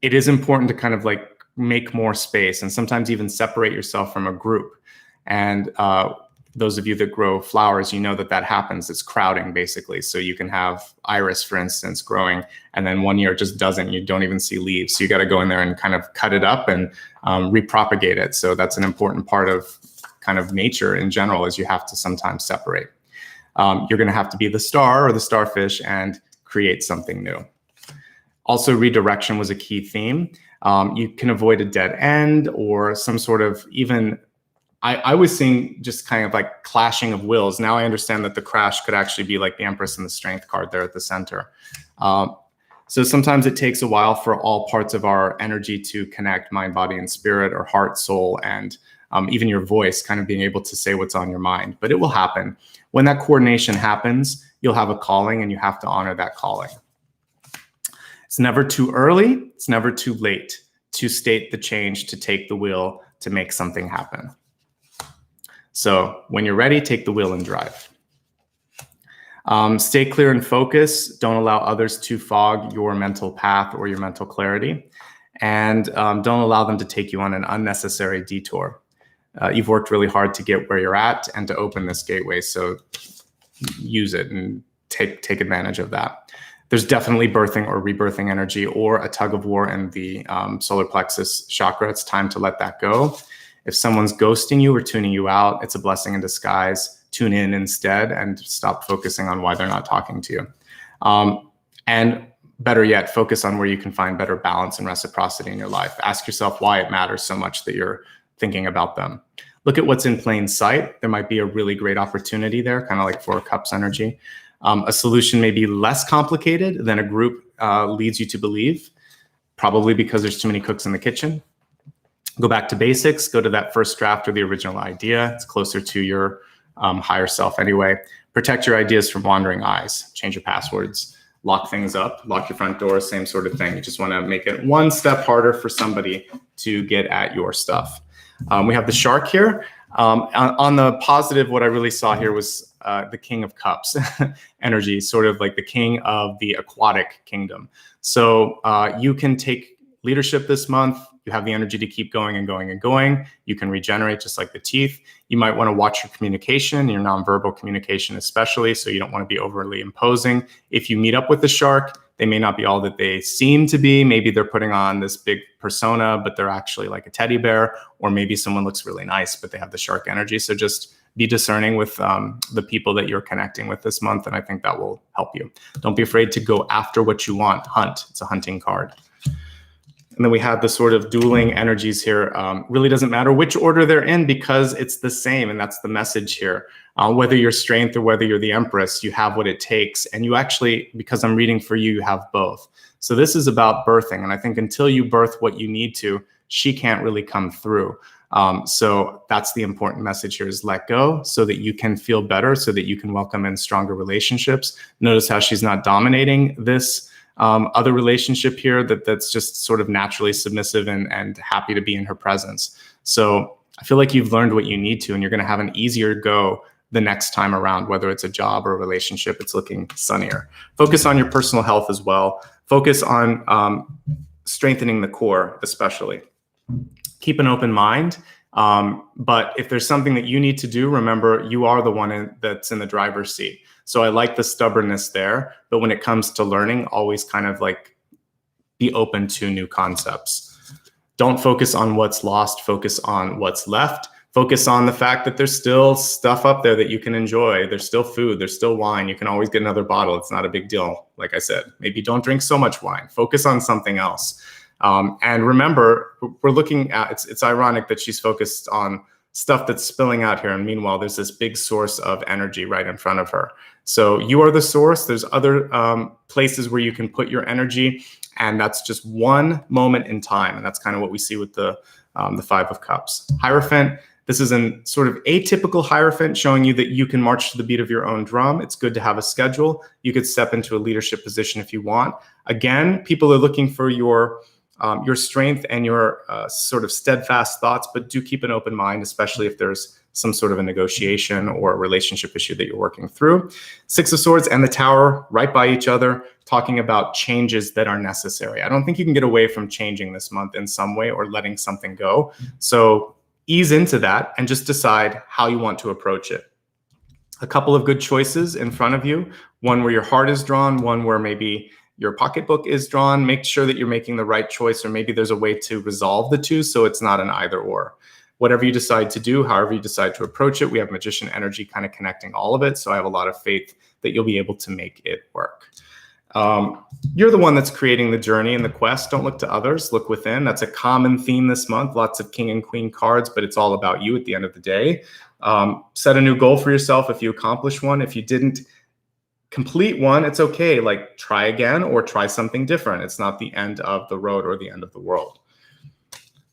it is important to kind of like make more space, and sometimes even separate yourself from a group. And those of you that grow flowers, you know that that happens. It's crowding, basically. So you can have iris, for instance, growing, and then one year it just doesn't. You don't even see leaves. So you got to go in there and kind of cut it up and repropagate it. So that's an important part of kind of nature in general, is you have to sometimes separate. You're going to have to be the star or the starfish and create something new. Also, redirection was a key theme. You can avoid a dead end or some sort of even, I was seeing just kind of like clashing of wills. Now I understand that the crash could actually be like the Empress and the Strength card there at the center. So sometimes it takes a while for all parts of our energy to connect, mind, body, and spirit, or heart, soul, and even your voice, kind of being able to say what's on your mind. But it will happen. When that coordination happens, you'll have a calling, and you have to honor that calling. It's never too early. It's never too late to state the change, to take the wheel, to make something happen. So when you're ready, take the wheel and drive. Stay clear and focus. Don't allow others to fog your mental path or your mental clarity. And don't allow them to take you on an unnecessary detour. You've worked really hard to get where you're at and to open this gateway. So use it and take advantage of that. There's definitely birthing or rebirthing energy or a tug of war in the solar plexus chakra. It's time to let that go. If someone's ghosting you or tuning you out, it's a blessing in disguise. Tune in instead and stop focusing on why they're not talking to you. And better yet, focus on where you can find better balance and reciprocity in your life. Ask yourself why it matters so much that you're thinking about them. Look at what's in plain sight. There might be a really great opportunity there, kind of like 4 cups energy. A solution may be less complicated than a group leads you to believe, probably because there's too many cooks in the kitchen. Go back to basics. Go to that first draft or the original idea. It's closer to your higher self anyway. Protect your ideas from wandering eyes. Change your passwords. Lock things up. Lock your front door. Same sort of thing. You just want to make it one step harder for somebody to get at your stuff. We have the shark here. On the positive, what I really saw here was the King of Cups energy, sort of like the king of the aquatic kingdom. So you can take leadership this month. You have the energy to keep going and going and going. You can regenerate just like the teeth. You might want to watch your communication, your nonverbal communication especially, so you don't want to be overly imposing. If you meet up with the shark, they may not be all that they seem to be. Maybe they're putting on this big persona, but they're actually like a teddy bear, or maybe someone looks really nice, but they have the shark energy. So just be discerning with the people that you're connecting with this month, and I think that will help you. Don't be afraid to go after what you want. Hunt. It's a hunting card. And then we have the sort of dueling energies here. Really doesn't matter which order they're in because it's the same, and that's the message here. Whether you're strength or whether you're the empress, you have what it takes. And you actually, because I'm reading for you, you have both. So this is about birthing. And I think until you birth what you need to, she can't really come through. So that's the important message here, is let go so that you can feel better, so that you can welcome in stronger relationships. Notice how she's not dominating this other relationship here, that's just sort of naturally submissive and happy to be in her presence. So I feel like you've learned what you need to, and you're going to have an easier go the next time around, whether it's a job or a relationship. It's looking sunnier. Focus on your personal health as well. Focus on strengthening the core, especially. Keep an open mind. But if there's something that you need to do, remember, you are the one that's in the driver's seat. So I like the stubbornness there, but when it comes to learning, always kind of like be open to new concepts. Don't focus on what's lost, focus on what's left. Focus on the fact that there's still stuff up there that you can enjoy. There's still food, there's still wine. You can always get another bottle. It's not a big deal. Like I said, maybe don't drink so much wine. Focus on something else. And remember, we're looking at, it's ironic that she's focused on stuff that's spilling out here. And meanwhile, there's this big source of energy right in front of her. So you are the source. There's other places where you can put your energy. And that's just one moment in time. And that's kind of what we see with the 5 of Cups. Hierophant. This is a sort of atypical Hierophant, showing you that you can march to the beat of your own drum. It's good to have a schedule. You could step into a leadership position if you want. Again, people are looking for your strength and your sort of steadfast thoughts, but do keep an open mind, especially if there's some sort of a negotiation or a relationship issue that you're working through. 6 of Swords and the Tower right by each other, talking about changes that are necessary. I don't think you can get away from changing this month in some way or letting something go. So ease into that and just decide how you want to approach it. A couple of good choices in front of you, one where your heart is drawn, one where maybe your pocketbook is drawn. Make sure that you're making the right choice, or maybe there's a way to resolve the two so it's not an either or. Whatever you decide to do, however you decide to approach it, we have Magician energy kind of connecting all of it. So I have a lot of faith that you'll be able to make it work. You're the one that's creating the journey and the quest. Don't look to others, look within. That's a common theme this month. Lots of King and Queen cards, but it's all about you at the end of the day. Set a new goal for yourself if you accomplish one. If you didn't complete one, it's okay. Like, try again or try something different. It's not the end of the road or the end of the world.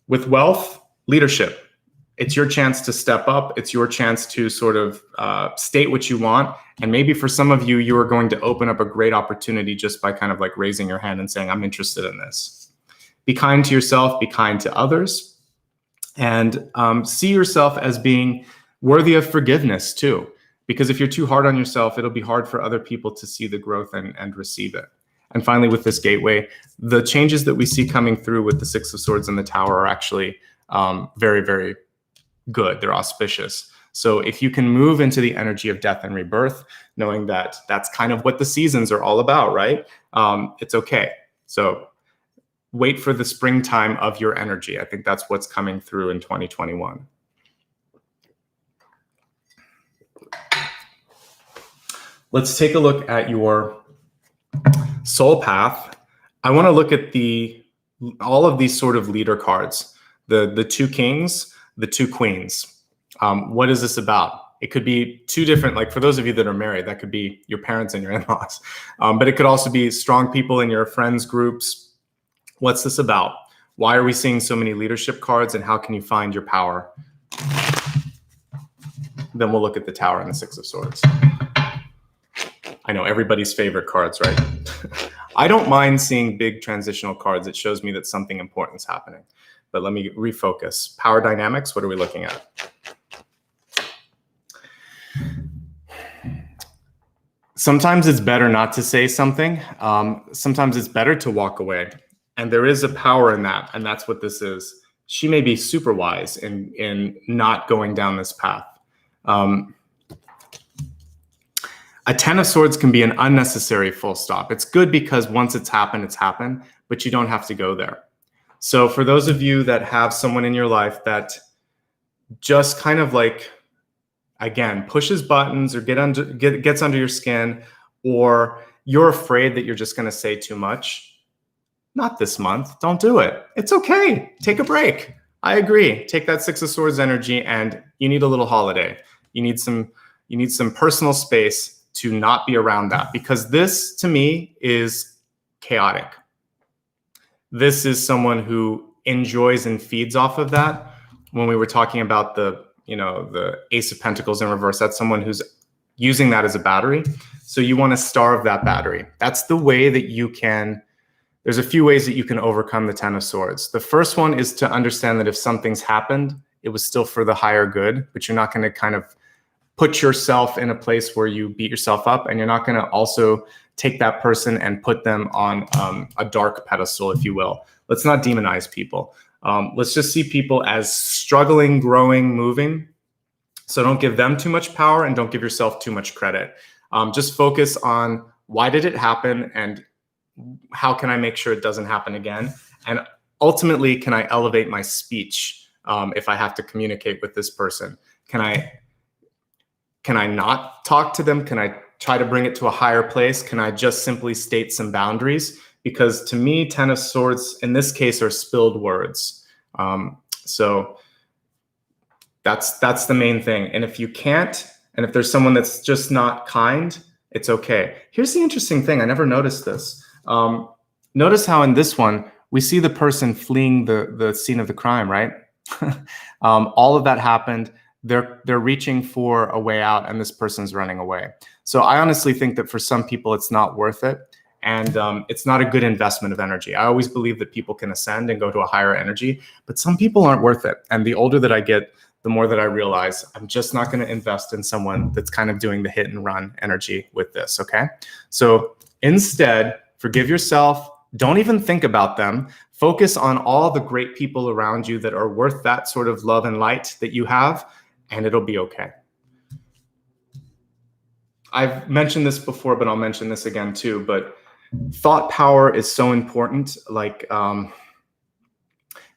With wealth, leadership. It's your chance to step up. It's your chance to sort of state what you want. And maybe for some of you, you are going to open up a great opportunity just by kind of like raising your hand and saying, I'm interested in this. Be kind to yourself, be kind to others, and see yourself as being worthy of forgiveness too. Because if you're too hard on yourself, it'll be hard for other people to see the growth and receive it. And finally, with this gateway, the changes that we see coming through with the Six of Swords and the Tower are actually very, very good. They're auspicious. So if you can move into the energy of death and rebirth, knowing that that's kind of what the seasons are all about, right? It's okay. So wait for the springtime of your energy. I think that's what's coming through in 2021. Let's take a look at your soul path. I want to look at all of these sort of leader cards, the two kings, the two queens. What is this about? It could be two different, like for those of you that are married, that could be your parents and your in-laws. But it could also be strong people in your friends groups. What's this about? Why are we seeing so many leadership cards, and how can you find your power? Then we'll look at the Tower and the Six of Swords. I know, everybody's favorite cards, right? I don't mind seeing big transitional cards. It shows me that something important is happening. But let me refocus. Power dynamics, what are we looking at? Sometimes it's better not to say something. Sometimes it's better to walk away. And there is a power in that, and that's what this is. She may be super wise in not going down this path. A Ten of Swords can be an unnecessary full stop. It's good because once it's happened, but you don't have to go there. So for those of you that have someone in your life that just kind of like, again, pushes buttons or gets under your skin, or you're afraid that you're just going to say too much, not this month. Don't do it. It's okay. Take a break. I agree. Take that Six of Swords energy, and you need a little holiday. You need some personal space to not be around that, because this to me is chaotic. This is someone who enjoys and feeds off of that. When we were talking about the Ace of Pentacles in reverse, that's someone who's using that as a battery. So you want to starve that battery. That's the way that you can, there's a few ways that you can overcome the Ten of Swords. The first one is to understand that if something's happened, it was still for the higher good, but you're not going to kind of put yourself in a place where you beat yourself up, and you're not going to also take that person and put them on a dark pedestal, if you will. Let's not demonize people. Let's just see people as struggling, growing, moving. So don't give them too much power, and don't give yourself too much credit. Just focus on why did it happen, and how can I make sure it doesn't happen again? And ultimately, can I elevate my speech if I have to communicate with this person? Can I not talk to them? Can I try to bring it to a higher place? Can I just simply state some boundaries? Because to me, Ten of Swords in this case are spilled words. So that's the main thing. And if you can't, and if there's someone that's just not kind, it's okay. Here's the interesting thing. I never noticed this. Notice how in this one, we see the person fleeing the scene of the crime, right? All of that happened. They're reaching for a way out, and this person's running away. So I honestly think that for some people, it's not worth it. And it's not a good investment of energy. I always believe that people can ascend and go to a higher energy, but some people aren't worth it. And the older that I get, the more that I realize I'm just not going to invest in someone that's kind of doing the hit and run energy with this, okay? So instead, forgive yourself. Don't even think about them. Focus on all the great people around you that are worth that sort of love and light that you have, and it'll be okay. I've mentioned this before, but I'll mention this again too. But thought power is so important. Like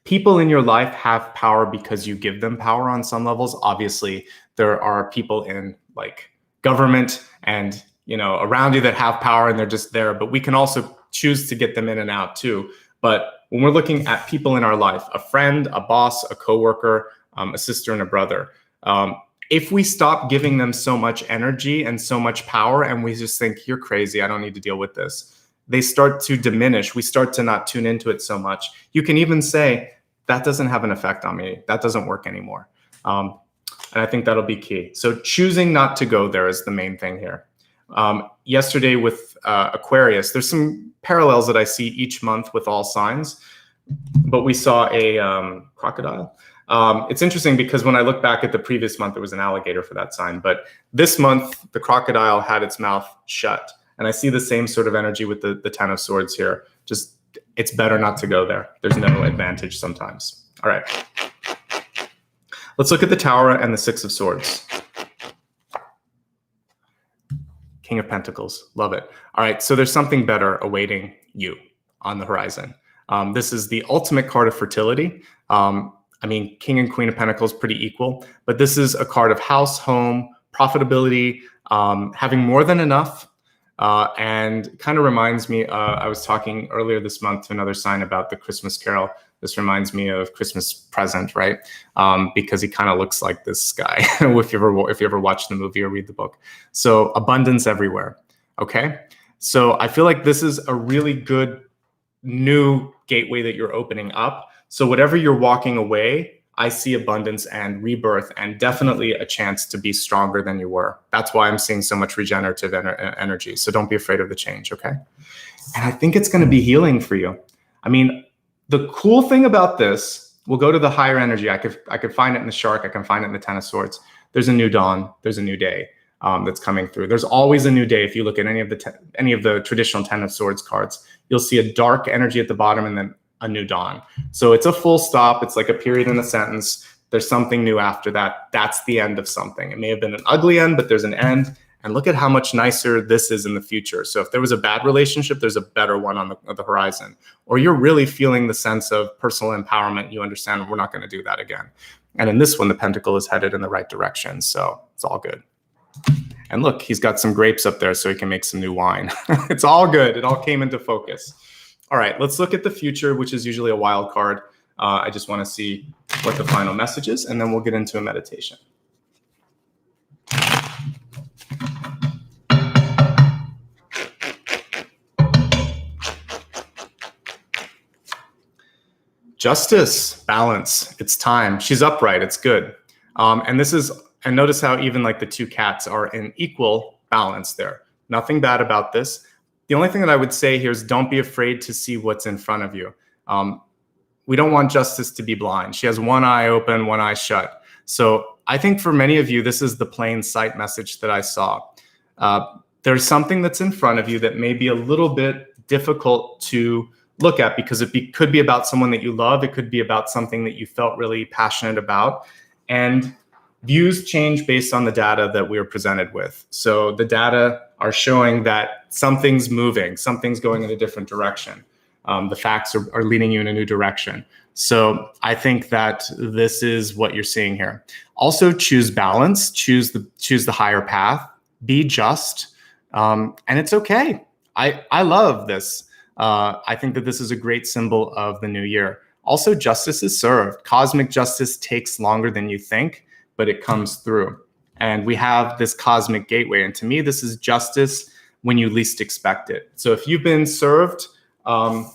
people in your life have power because you give them power on some levels. Obviously, there are people in like government and around you that have power, and they're just there. But we can also choose to get them in and out too. But when we're looking at people in our life, a friend, a boss, a coworker, a sister, and a brother, if we stop giving them so much energy and so much power, and we just think, you're crazy, I don't need to deal with this, they start to diminish. We start to not tune into it so much. You can even say, that doesn't have an effect on me. That doesn't work anymore. And I think that'll be key. So choosing not to go there is the main thing here. Yesterday with Aquarius, there's some parallels that I see each month with all signs, but we saw a crocodile. It's interesting because when I look back at the previous month, there was an alligator for that sign. But this month, the crocodile had its mouth shut. And I see the same sort of energy with the Ten of Swords here. Just, it's better not to go there. There's no advantage sometimes. All right. Let's look at the Tower and the Six of Swords. King of Pentacles. Love it. All right. So there's something better awaiting you on the horizon. This is the ultimate card of fertility. I mean, King and Queen of Pentacles, pretty equal. But this is a card of house, home, profitability, having more than enough. And kind of reminds me, I was talking earlier this month to another sign about the Christmas Carol. This reminds me of Christmas Present, right? Because he kind of looks like this guy, if you ever watch the movie or read the book. So abundance everywhere, okay? So I feel like this is a really good new gateway that you're opening up. So whatever you're walking away, I see abundance and rebirth and definitely a chance to be stronger than you were. That's why I'm seeing so much regenerative energy. So don't be afraid of the change, okay? And I think it's going to be healing for you. I mean, the cool thing about this, we'll go to the higher energy. I could find it in the Shark. I can find it in the Ten of Swords. There's a new dawn. There's a new day that's coming through. There's always a new day. If you look at any of the traditional Ten of Swords cards, you'll see a dark energy at the bottom and then a new dawn. So it's a full stop. It's like a period in a sentence. There's something new after that. That's the end of something. It may have been an ugly end, but there's an end. And look at how much nicer this is in the future. So if there was a bad relationship, there's a better one on the horizon. Or you're really feeling the sense of personal empowerment. You understand we're not going to do that again. And in this one, the pentacle is headed in the right direction. So it's all good. And look, he's got some grapes up there so he can make some new wine. It's all good. It all came into focus. All right, let's look at the future, which is usually a wild card. I just want to see what the final message is, and then we'll get into a meditation. Justice, balance, it's time. She's upright, it's good. And notice how even like the two cats are in equal balance there. Nothing bad about this. The only thing that I would say here is don't be afraid to see what's in front of you. We don't want Justice to be blind. She has one eye open, one eye shut. So I think for many of you, this is the plain sight message that I saw. There's something that's in front of you that may be a little bit difficult to look at because it could be about someone that you love. It could be about something that you felt really passionate about. And views change based on the data that we are presented with. So the data are showing that something's moving, something's going in a different direction. The facts are leading you in a new direction. So I think that this is what you're seeing here. Also choose balance, choose the higher path, be just, and it's okay. I love this. I think that this is a great symbol of the new year. Also, justice is served. Cosmic justice takes longer than you think, but it comes through. And we have this cosmic gateway. And to me, this is justice when you least expect it. So if you've been served a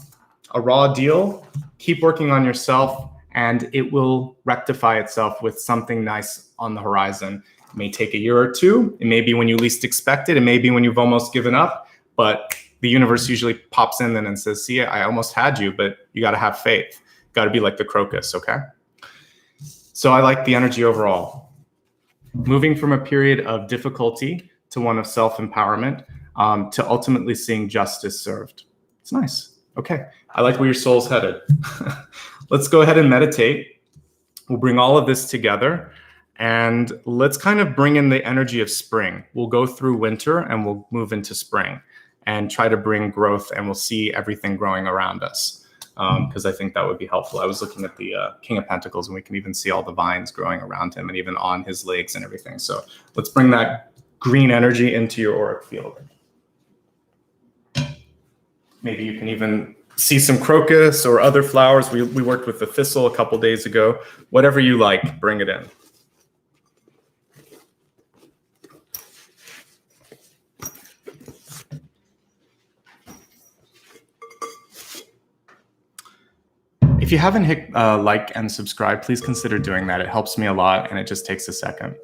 raw deal, keep working on yourself and it will rectify itself with something nice on the horizon. It may take a year or two. It may be when you least expect it. It may be when you've almost given up, but the universe usually pops in then and says, see, I almost had you, but you got to have faith. Got to be like the crocus, okay? So I like the energy overall. Moving from a period of difficulty to one of self-empowerment to ultimately seeing justice served. It's nice. Okay, I like where your soul's headed. Let's go ahead and meditate. We'll bring all of this together and let's kind of bring in the energy of spring. We'll go through winter and we'll move into spring and try to bring growth and we'll see everything growing around us. Because I think that would be helpful. I was looking at the King of Pentacles and we can even see all the vines growing around him and even on his legs and everything. So let's bring that green energy into your auric field. Maybe you can even see some crocus or other flowers. We worked with the thistle a couple days ago. Whatever you like, bring it in. If you haven't hit like and subscribe, please consider doing that. It helps me a lot and it just takes a second.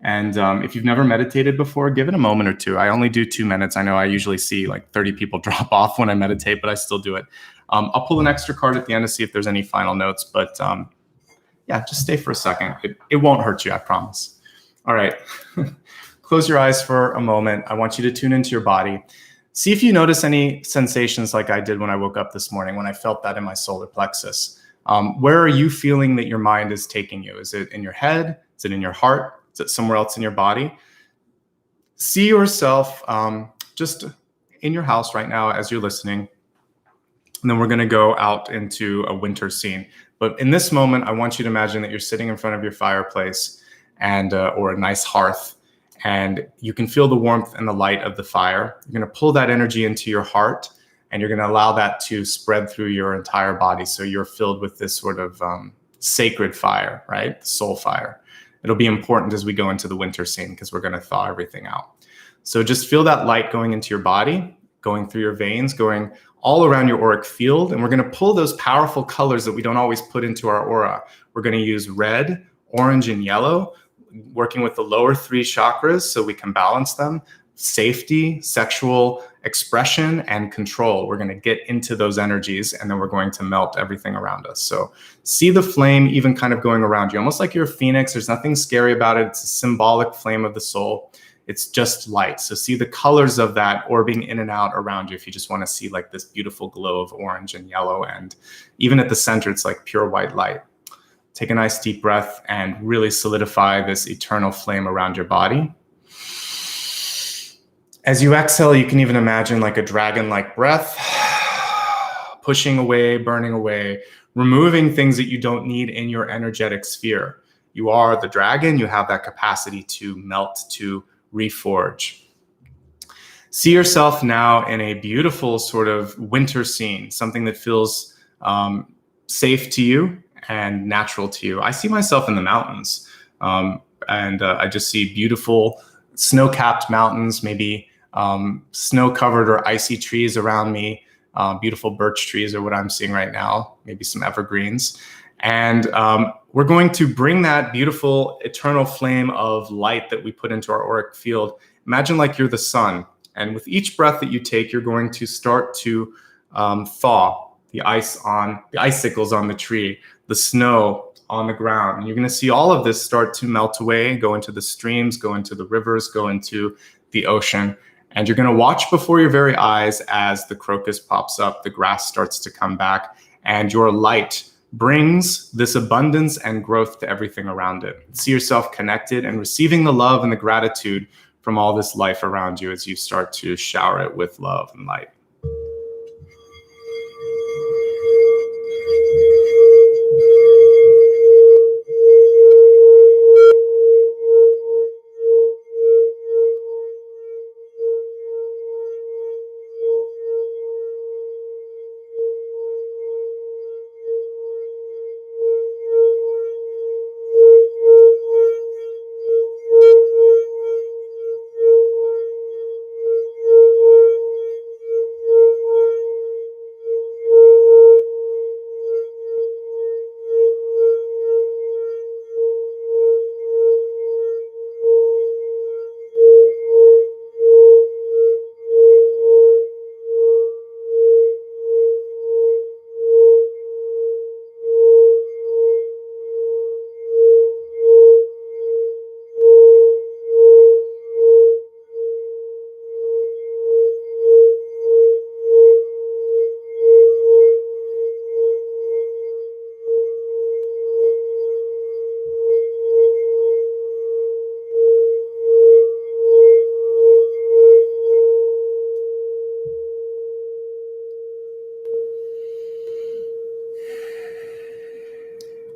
And if you've never meditated before, give it a moment or two. I only do 2 minutes. I know I usually see like 30 people drop off when I meditate, but I still do it. I'll pull an extra card at the end to see if there's any final notes. But Yeah, just stay for a second. It won't hurt you, I promise. All right. Close your eyes for a moment. I want you to tune into your body. See if you notice any sensations like I did when I woke up this morning, when I felt that in my solar plexus. Where are you feeling that your mind is taking you? Is it in your head? Is it in your heart? Is it somewhere else in your body? See yourself just in your house right now as you're listening. And then we're going to go out into a winter scene. But in this moment, I want you to imagine that you're sitting in front of your fireplace and or a nice hearth, and you can feel the warmth and the light of the fire. You're going to pull that energy into your heart, and you're going to allow that to spread through your entire body. So you're filled with this sort of sacred fire, right? Soul fire. It'll be important as we go into the winter scene because we're going to thaw everything out. So just feel that light going into your body, going through your veins, going all around your auric field. And we're going to pull those powerful colors that we don't always put into our aura. We're going to use red, orange, and yellow, working with the lower three chakras so we can balance them. Safety, sexual expression, and control. We're going to get into those energies, and then we're going to melt everything around us. So see the flame even kind of going around you, almost like you're a phoenix. There's nothing scary about it. It's a symbolic flame of the soul. It's just light. So see the colors of that orbing in and out around you if you just want to see like this beautiful glow of orange and yellow. And even at the center, it's like pure white light. Take a nice deep breath and really solidify this eternal flame around your body. As you exhale, you can even imagine like a dragon-like breath, pushing away, burning away, removing things that you don't need in your energetic sphere. You are the dragon. You have that capacity to melt, to reforge. See yourself now in a beautiful sort of winter scene, something that feels safe to you and natural to you. I see myself in the mountains, and I just see beautiful snow-capped mountains, maybe snow-covered or icy trees around me, beautiful birch trees are what I'm seeing right now, maybe some evergreens. And we're going to bring that beautiful eternal flame of light that we put into our auric field. Imagine like you're the sun. And with each breath that you take, you're going to start to thaw the icicles on the tree, the snow on the ground. And you're going to see all of this start to melt away, go into the streams, go into the rivers, go into the ocean. And you're going to watch before your very eyes as the crocus pops up, the grass starts to come back, and your light brings this abundance and growth to everything around it. See yourself connected and receiving the love and the gratitude from all this life around you as you start to shower it with love and light.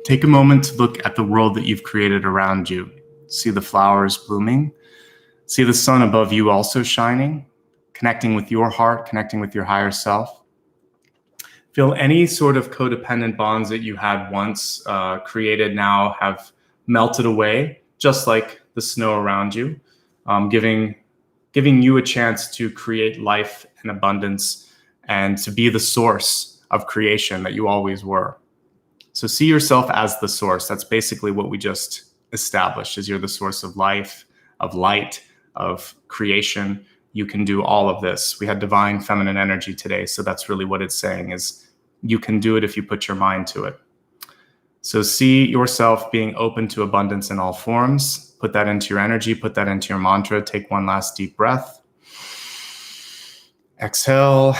Take a moment to look at the world that you've created around you. See the flowers blooming. See the sun above you also shining, connecting with your heart, connecting with your higher self. Feel any sort of codependent bonds that you had once created now have melted away, just like the snow around you, giving you a chance to create life and abundance and to be the source of creation that you always were. So see yourself as the source. That's basically what we just established, is you're the source of life, of light, of creation. You can do all of this. We had divine feminine energy today, so that's really what it's saying, is you can do it if you put your mind to it. So see yourself being open to abundance in all forms. Put that into your energy, put that into your mantra. Take one last deep breath. Exhale,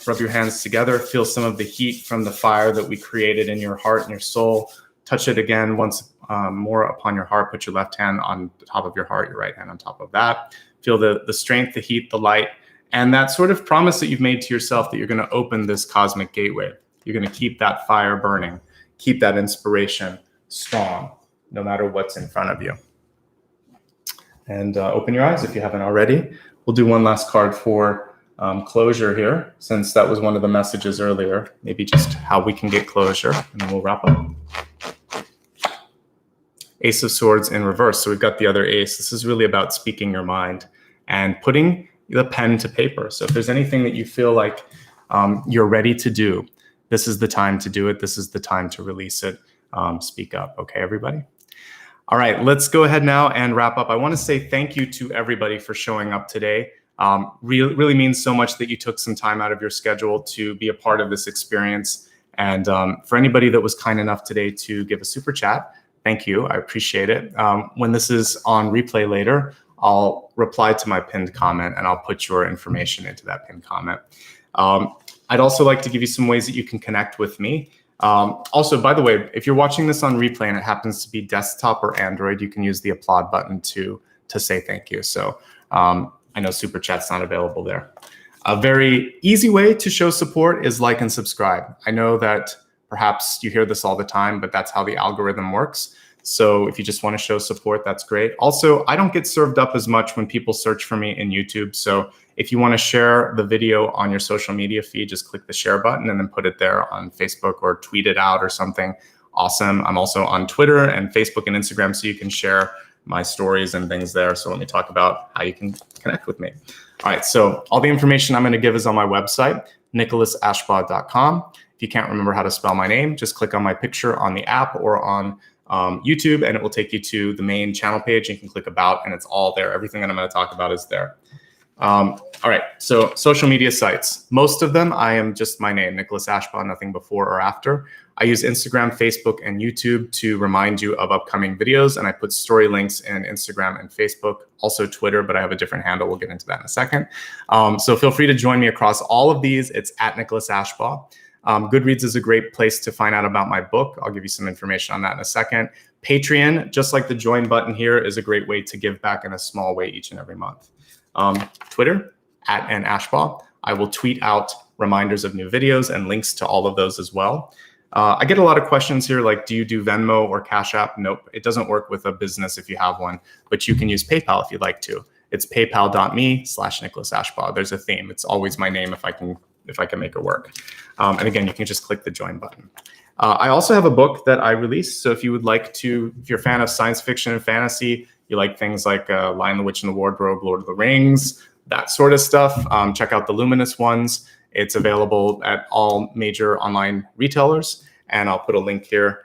rub your hands together. Feel some of the heat from the fire that we created in your heart and your soul. Touch it again once more upon your heart. Put your left hand on the top of your heart, your right hand on top of that. Feel the strength, the heat, the light, and that sort of promise that you've made to yourself that you're going to open this cosmic gateway. You're going to keep that fire burning, keep that inspiration strong, no matter what's in front of you. And open your eyes if you haven't already. We'll do one last card for closure here, since that was one of the messages earlier. Maybe just how we can get closure, and then we'll wrap up. Ace of Swords in reverse. So we've got the other ace. This is really about speaking your mind and putting the pen to paper. So if there's anything that you feel like you're ready to do, this is the time to do it. This is the time to release it. Speak up. Okay, everybody? All right, let's go ahead now and wrap up. I want to say thank you to everybody for showing up today. Really means so much that you took some time out of your schedule to be a part of this experience. And for anybody that was kind enough today to give a super chat, thank you. I appreciate it. When this is on replay later, I'll reply to my pinned comment and I'll put your information into that pinned comment. I'd also like to give you some ways that you can connect with me. Also, by the way, if you're watching this on replay and it happens to be desktop or Android, you can use the applaud button to say thank you. So I know Super Chat's not available there. A very easy way to show support is like and subscribe. I know that perhaps you hear this all the time, but that's how the algorithm works. So if you just want to show support, that's great. Also, I don't get served up as much when people search for me in YouTube. So if you want to share the video on your social media feed, just click the share button and then put it there on Facebook or tweet it out or something. Awesome. I'm also on Twitter and Facebook and Instagram, so you can share my stories and things there. So let me talk about how you can connect with me. All right, so all the information I'm going to give is on my website, nicholasashbaugh.com. If you can't remember how to spell my name, just click on my picture on the app or on YouTube, and it will take you to the main channel page. You can click about, and it's all there. Everything that I'm going to talk about is there. All right, so social media sites. Most of them, I am just my name, Nicholas Ashbaugh, nothing before or after. I use Instagram, Facebook, and YouTube to remind you of upcoming videos, and I put story links in Instagram and Facebook, also Twitter, but I have a different handle. We'll get into that in a second. So feel free to join me across all of these. It's at Nicholas Ashbaugh. Goodreads is a great place to find out about my book. I'll give you some information on that in a second. Patreon, just like the join button here, is a great way to give back in a small way each and every month. Twitter, at @Ashbaugh. I will tweet out reminders of new videos and links to all of those as well. I get a lot of questions here like, do you do Venmo or Cash App? Nope, it doesn't work with a business if you have one, but you can use PayPal if you'd like to. It's paypal.me/Nicholas Ashbaugh. There's a theme. It's always my name if I can make it work. And again, you can just click the join button. I also have a book that I released. So if you would like to, if you're a fan of science fiction and fantasy, you like things like Lion, the Witch, and the Wardrobe, Lord of the Rings, that sort of stuff, check out the Luminous ones. It's available at all major online retailers. And I'll put a link here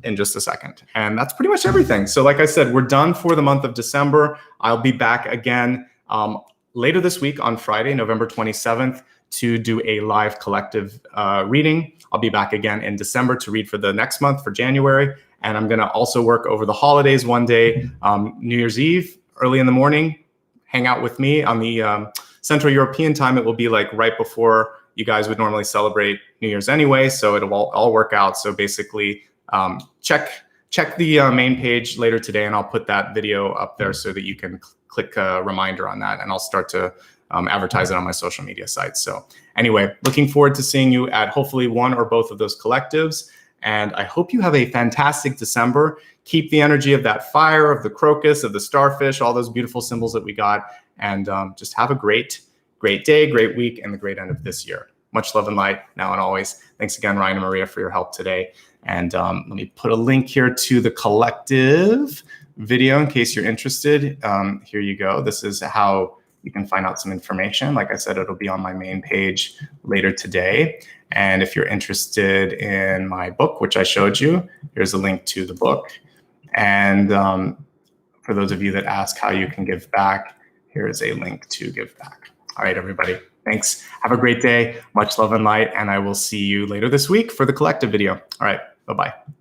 in just a second. And that's pretty much everything. So like I said, we're done for the month of December. I'll be back again later this week on Friday, November 27th, to do a live collective reading. I'll be back again in December to read for the next month, for January. And I'm going to also work over the holidays one day, New Year's Eve, early in the morning. Hang out with me on the Central European time. It will be like right before you guys would normally celebrate New Year's anyway. So it'll all work out. So basically, check the main page later today, and I'll put that video up there so that you can click a reminder on that. And I'll start to advertise it on my social media sites. So anyway, looking forward to seeing you at hopefully one or both of those collectives. And I hope you have a fantastic December. Keep the energy of that fire, of the crocus, of the starfish, all those beautiful symbols that we got. And just have a great day, great week, and the great end of this year. Much love and light now and always. Thanks again, Ryan and Maria, for your help today. And let me put a link here to the collective video in case you're interested. Here you go. This is how you can find out some information. Like I said, it'll be on my main page later today. And if you're interested in my book, which I showed you, here's a link to the book. And for those of you that ask how you can give back, here is a link to give back. All right, everybody. Thanks. Have a great day. Much love and light. And I will see you later this week for the collective video. All right. Bye-bye.